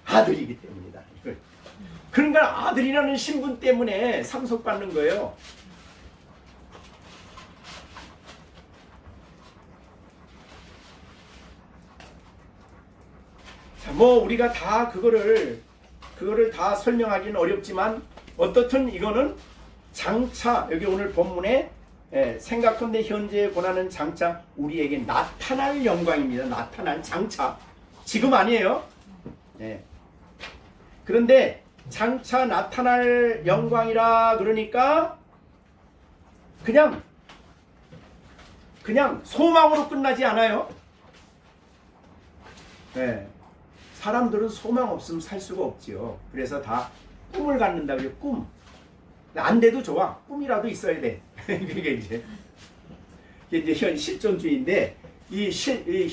아들이기 때문이다. 그러니까 아들이라는 신분 때문에 상속받는 거예요. 자, 우리가 다 그거를 다 설명하기는 어렵지만 어떻든 이거는 장차 여기 오늘 본문에 생각컨대 현재에 권하는 장차 우리에게 나타날 영광입니다. 나타날 장차. 지금 아니에요. 그런데 장차 나타날 영광이라 그러니까 그냥 소망으로 끝나지 않아요. 사람들은 소망 없으면 살 수가 없지요. 그래서 다 꿈을 갖는다 그래요. 꿈. 안 돼도 좋아. 꿈이라도 있어야 돼. 그게 이제 현 실존주의인데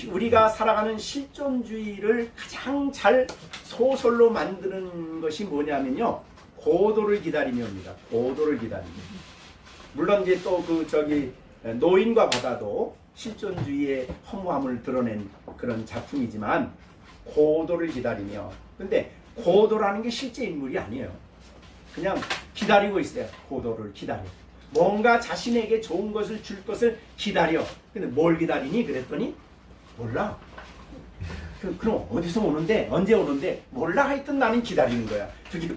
우리가 살아가는 실존주의를 가장 잘 소설로 만드는 것이 뭐냐면요. 고도를 기다리며 옵니다. 고도를 기다리며. 물론 이제 또 노인과 바다도 실존주의의 허무함을 드러낸 그런 작품이지만 고도를 기다리며. 근데 고도라는 게 실제 인물이 아니에요. 그냥 기다리고 있어요. 고도를 기다려. 뭔가 자신에게 좋은 것을 줄 것을 기다려. 근데 뭘 기다리니? 그랬더니 몰라. 그럼 어디서 오는데? 언제 오는데? 몰라. 하여튼 나는 기다리는 거야. 그게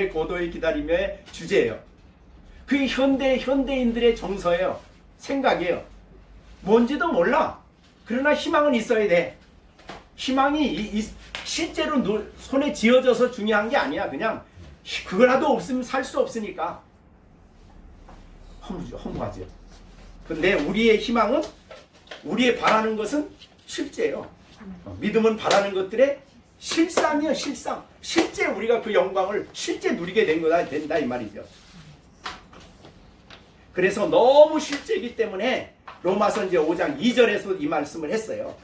고도의 기다림의 주제예요. 그게 현대인들의 정서예요. 생각이에요. 뭔지도 몰라. 그러나 희망은 있어야 돼. 희망이 실제로 손에 쥐어져서 중요한 게 아니야. 그냥 그거라도 없으면 살 수 없으니까 허무하죠. 근데 우리의 희망은, 우리의 바라는 것은 실제예요. 믿음은 바라는 것들의 실상이요, 실상. 실제 우리가 그 영광을 실제 누리게 된다 이 말이죠. 그래서 너무 실제이기 때문에 로마서 이제 5장 2절에서 이 말씀을 했어요.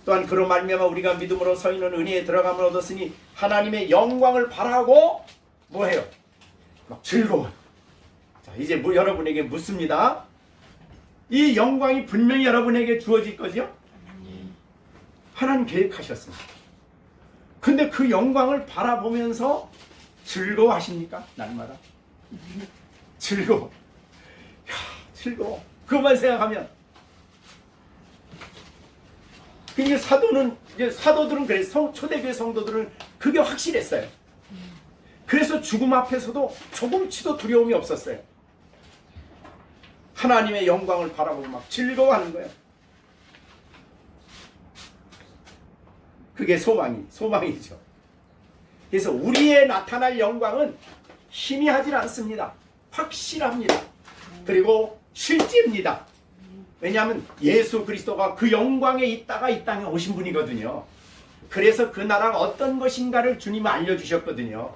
또한 그로 말미암아 우리가 믿음으로 서 있는 은혜에 들어감을 얻었으니 하나님의 영광을 바라고 뭐해요? 막 즐거워. 자, 이제 여러분에게 묻습니다. 이 영광이 분명히 여러분에게 주어질 거죠? 하나님 계획하셨습니다. 근데 그 영광을 바라보면서 즐거워하십니까? 날마다 즐거워. 야, 즐거워. 그것만 생각하면. 그러니까 사도들은 그래서 초대교회 성도들은 그게 확실했어요. 그래서 죽음 앞에서도 조금치도 두려움이 없었어요. 하나님의 영광을 바라보고 막 즐거워하는 거예요. 그게 소망이죠. 그래서 우리의 나타날 영광은 희미하지 않습니다. 확실합니다. 그리고 실제입니다. 왜냐하면 예수 그리스도가 그 영광에 있다가 이 땅에 오신 분이거든요. 그래서 그 나라가 어떤 것인가를 주님이 알려주셨거든요.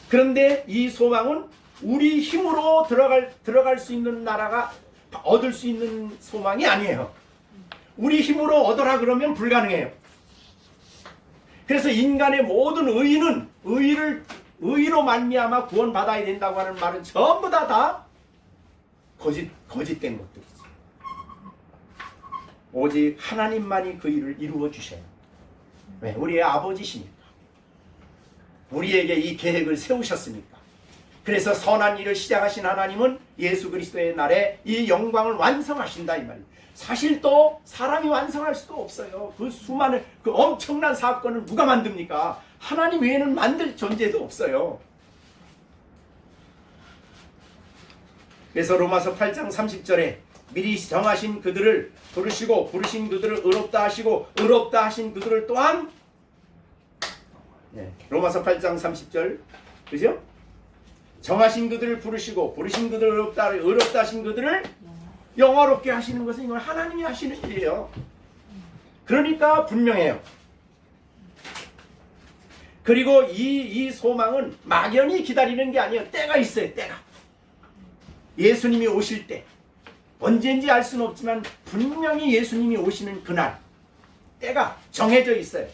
그런데 이 소망은 우리 힘으로 들어갈 수 있는 나라가 얻을 수 있는 소망이 아니에요. 우리 힘으로 얻으라 그러면 불가능해요. 그래서 인간의 모든 의의는 의의로 말미암아 구원받아야 된다고 하는 말은 전부 다 거짓된 것들이지. 오직 하나님만이 그 일을 이루어 주셔요. 왜? 우리의 아버지시니까. 우리에게 이 계획을 세우셨으니까. 그래서 선한 일을 시작하신 하나님은 예수 그리스도의 날에 이 영광을 완성하신다 이 말이에요. 사실 또 사람이 완성할 수도 없어요. 그 수많은 그 엄청난 사건을 누가 만듭니까? 하나님 외에는 만들 존재도 없어요. 그래서 로마서 8장 30절에 미리 정하신 그들을 부르시고 부르신 그들을 의롭다 하시고 의롭다 하신 그들을 또한 로마서 8장 30절 그죠? 정하신 그들을 부르시고 부르신 그들을 의롭다 하신 그들을 영화롭게 하시는 것은 이건 하나님이 하시는 일이에요. 그러니까 분명해요. 그리고 이 소망은 막연히 기다리는 게 아니에요. 때가 있어요. 때가. 예수님이 오실 때 언제인지 알 수는 없지만 분명히 예수님이 오시는 그날 때가 정해져 있어요.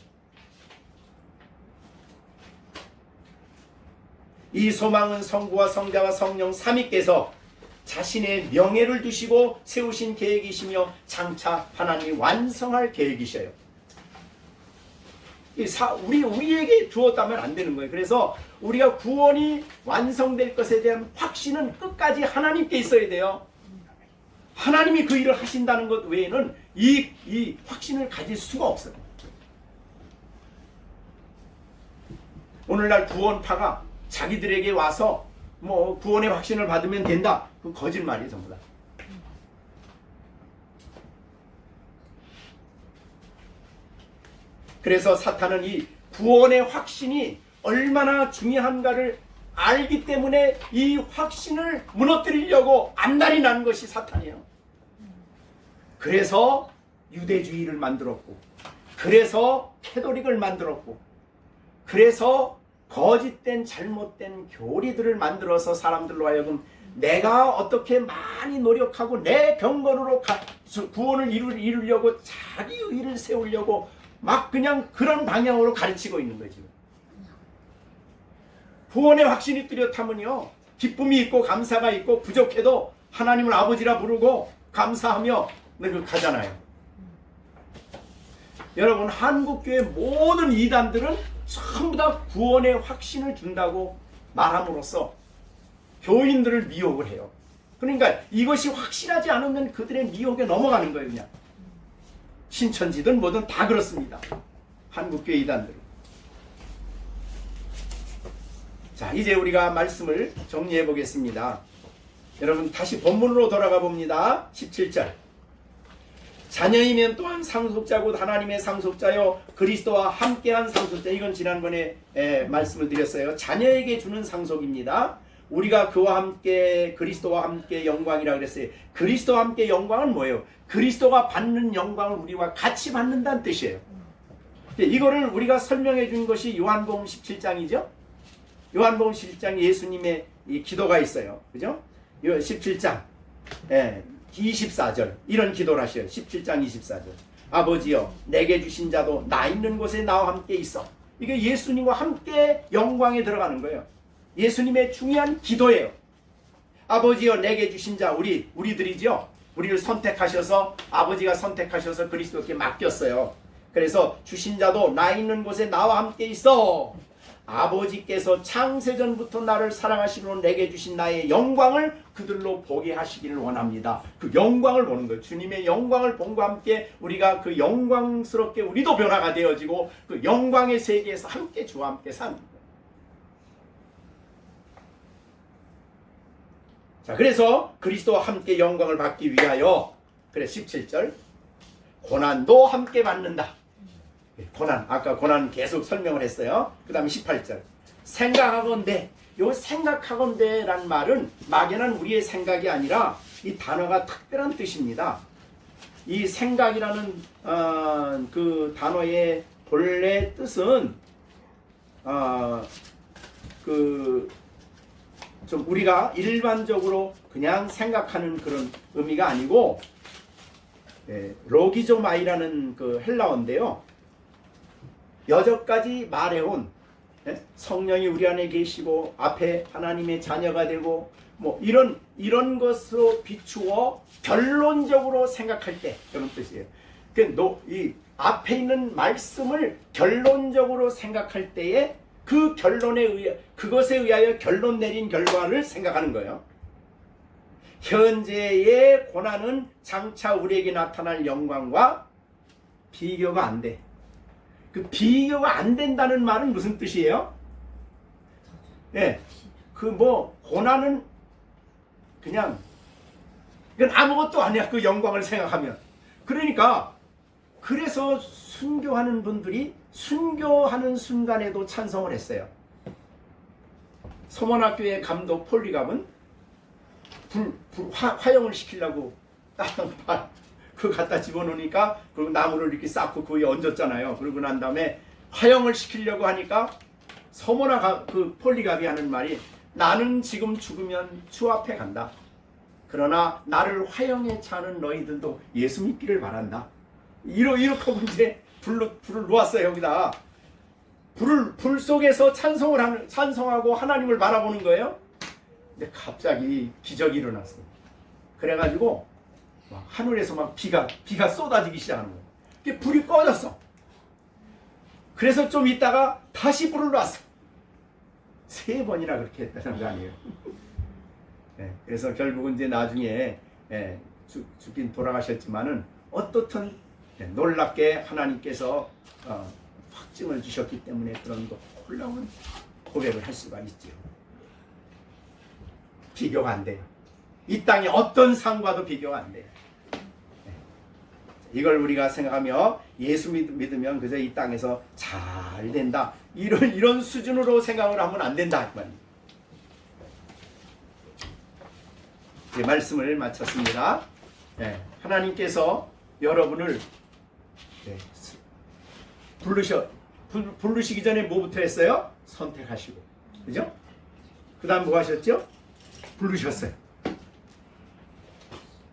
이 소망은 성부와 성자와 성령 삼위께서 자신의 명예를 두시고 세우신 계획이시며 장차 하나님이 완성할 계획이셔요. 우리에게 주었다면 안 되는 거예요. 그래서 우리가 구원이 완성될 것에 대한 확신은 끝까지 하나님께 있어야 돼요. 하나님이 그 일을 하신다는 것 외에는 이 확신을 가질 수가 없어요. 오늘날 구원파가 자기들에게 와서 뭐 구원의 확신을 받으면 된다. 그 거짓말이에요, 전부 다. 그래서 사탄은 이 구원의 확신이 얼마나 중요한가를 알기 때문에 이 확신을 무너뜨리려고 안달이 난 것이 사탄이에요. 그래서 유대주의를 만들었고, 그래서 캐톨릭을 만들었고, 그래서 거짓된 잘못된 교리들을 만들어서 사람들로 하여금 내가 어떻게 많이 노력하고 내 경건으로 구원을 이루려고 자기 의를 세우려고 막 그냥 그런 방향으로 가르치고 있는 거예요. 지금. 구원의 확신이 뚜렷하면요, 기쁨이 있고 감사가 있고 부족해도 하나님을 아버지라 부르고 감사하며 늘 가잖아요. 여러분, 한국교회 모든 이단들은 전부 다 구원의 확신을 준다고 말함으로써 교인들을 미혹을 해요. 그러니까 이것이 확실하지 않으면 그들의 미혹에 넘어가는 거예요. 그냥 신천지든 뭐든 다 그렇습니다. 한국교회 이단들은. 자, 이제 우리가 말씀을 정리해 보겠습니다. 여러분, 다시 본문으로 돌아가 봅니다. 17절. 자녀이면 또한 상속자고 하나님의 상속자요 그리스도와 함께한 상속자. 이건 지난번에 말씀을 드렸어요. 자녀에게 주는 상속입니다. 우리가 그와 함께 그리스도와 함께 영광이라 그랬어요. 그리스도와 함께 영광은 뭐예요? 그리스도가 받는 영광을 우리와 같이 받는다는 뜻이에요. 이거를 우리가 설명해 준 것이 요한복음 17장이죠. 요한복음 17장 예수님의 이 기도가 있어요. 그죠? 17장 24절 이런 기도를 하셔요. 17장 24절. 아버지여, 내게 주신 자도 나 있는 곳에 나와 함께 있어. 이게 예수님과 함께 영광에 들어가는 거예요. 예수님의 중요한 기도예요. 아버지여, 내게 주신 자, 우리들이죠. 우리를 선택하셔서, 아버지가 선택하셔서 그리스도께 맡겼어요. 그래서 주신 자도 나 있는 곳에 나와 함께 있어. 아버지께서 창세전부터 나를 사랑하시므로 내게 주신 나의 영광을 그들로 보게 하시기를 원합니다. 그 영광을 보는 거예요. 주님의 영광을 본과 함께 우리가 그 영광스럽게 우리도 변화가 되어지고 그 영광의 세계에서 함께 주와 함께 사는 거예요. 자, 그래서 그리스도와 함께 영광을 받기 위하여, 그래 17절, 고난도 함께 받는다. 고난, 아까 고난 계속 설명을 했어요. 그 다음에 18절, 생각하건대. 요 생각하건대란 말은 막연한 우리의 생각이 아니라 이 단어가 특별한 뜻입니다. 이 생각이라는 그 단어의 본래 뜻은 좀 우리가 일반적으로 그냥 생각하는 그런 의미가 아니고, 로기조마이라는 그 헬라어인데요, 여태까지 말해온 성령이 우리 안에 계시고 앞에 하나님의 자녀가 되고 뭐 이런 것으로 비추어 결론적으로 생각할 때, 그런 뜻이에요. 이 앞에 있는 말씀을 결론적으로 생각할 때에 그 결론에 그것에 의하여 결론 내린 결과를 생각하는 거예요. 현재의 고난은 장차 우리에게 나타날 영광과 비교가 안 돼. 그 비교가 안 된다는 말은 무슨 뜻이에요? 고난은 그냥 이건 아무것도 아니야. 그 영광을 생각하면. 그러니까 그래서 순교하는 분들이 순교하는 순간에도 찬송을 했어요. 서문학교의 감독 폴리감은 화형을 시키려고 그거 갖다 집어넣으니까, 그리고 나무를 이렇게 쌓고 그 위에 얹었잖아요. 그러고 난 다음에 화형을 시키려고 하니까 서문학 그 폴리감이 하는 말이, 나는 지금 죽으면 주 앞에 간다. 그러나 나를 화형에 차는 너희들도 예수 믿기를 바란다. 이렇게 하고 이제 불을 놓았어요. 여기다 불 속에서 찬송하고 하나님을 바라보는 거예요. 근데 갑자기 기적이 일어났어요. 그래가지고 막 하늘에서 막 비가 쏟아지기 시작하는 거예요. 그게 불이 꺼졌어. 그래서 좀 있다가 다시 불을 놨어. 3번이나 그렇게 했다는 거 아니에요. 그래서 결국은 이제 나중에 죽긴 돌아가셨지만은 어떻든 놀랍게 하나님께서 확증을 주셨기 때문에 그런 놀라운 고백을 할 수가 있죠. 비교가 안 돼요. 이 땅의 어떤 상과도 비교가 안 돼요. 이걸 우리가 생각하며 예수 믿으면 그저 이 땅에서 잘 된다, 이런 수준으로 생각을 하면 안 된다. 이제 말씀을 마쳤습니다. 하나님께서 여러분을 부르시기 전에 뭐부터 했어요? 선택하시고, 그죠? 그 다음 뭐 하셨죠? 부르셨어요.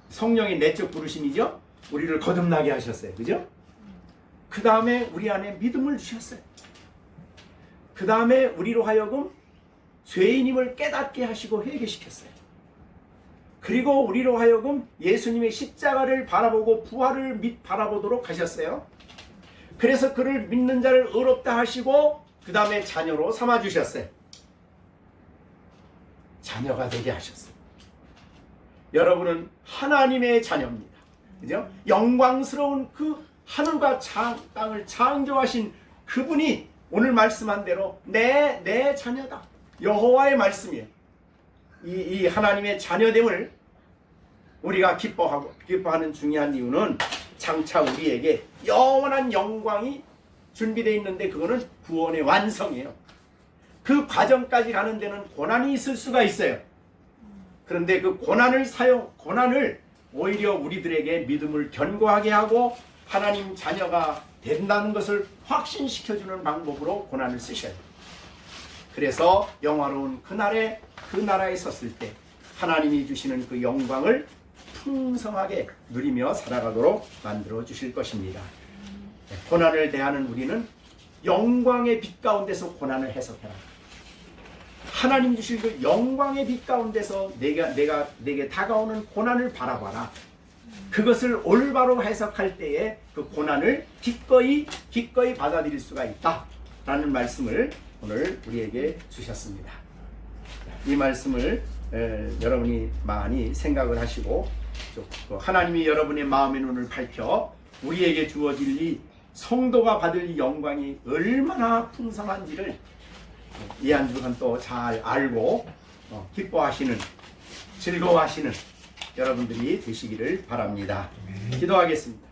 성령의 내적 부르심이죠? 우리를 거듭나게 하셨어요. 그죠? 그 다음에 우리 안에 믿음을 주셨어요. 그 다음에 우리로 하여금 죄인임을 깨닫게 하시고 회개시켰어요. 그리고 우리로 하여금 예수님의 십자가를 바라보고 부활을 바라보도록 하셨어요. 그래서 그를 믿는 자를 의롭다 하시고 그 다음에 자녀로 삼아주셨어요. 자녀가 되게 하셨어요. 여러분은 하나님의 자녀입니다. 그죠? 영광스러운 그 하늘과 땅을 창조하신 그분이 오늘 말씀한 대로 내 자녀다. 여호와의 말씀이에요. 이 하나님의 자녀됨을 우리가 기뻐하는 중요한 이유는 장차 우리에게 영원한 영광이 준비되어 있는데 그거는 구원의 완성이에요. 그 과정까지 가는 데는 고난이 있을 수가 있어요. 그런데 그 고난을 오히려 우리들에게 믿음을 견고하게 하고 하나님 자녀가 된다는 것을 확신시켜주는 방법으로 고난을 쓰셔야 돼요. 그래서 영화로운 그날에 그 나라에 섰을 때 하나님이 주시는 그 영광을 풍성하게 누리며 살아가도록 만들어 주실 것입니다. 고난을 대하는 우리는 영광의 빛 가운데서 고난을 해석해라. 하나님 주실 그 영광의 빛 가운데서 내게 다가오는 고난을 바라봐라. 그것을 올바로 해석할 때에 그 고난을 기꺼이 받아들일 수가 있다라는 말씀을 오늘 우리에게 주셨습니다. 이 말씀을 여러분이 많이 생각을 하시고 하나님이 여러분의 마음의 눈을 밝혀 우리에게 주어질 이 성도가 받을 이 영광이 얼마나 풍성한지를 이 한 주간 또 잘 알고 기뻐하시는, 즐거워하시는 여러분들이 되시기를 바랍니다. 기도하겠습니다.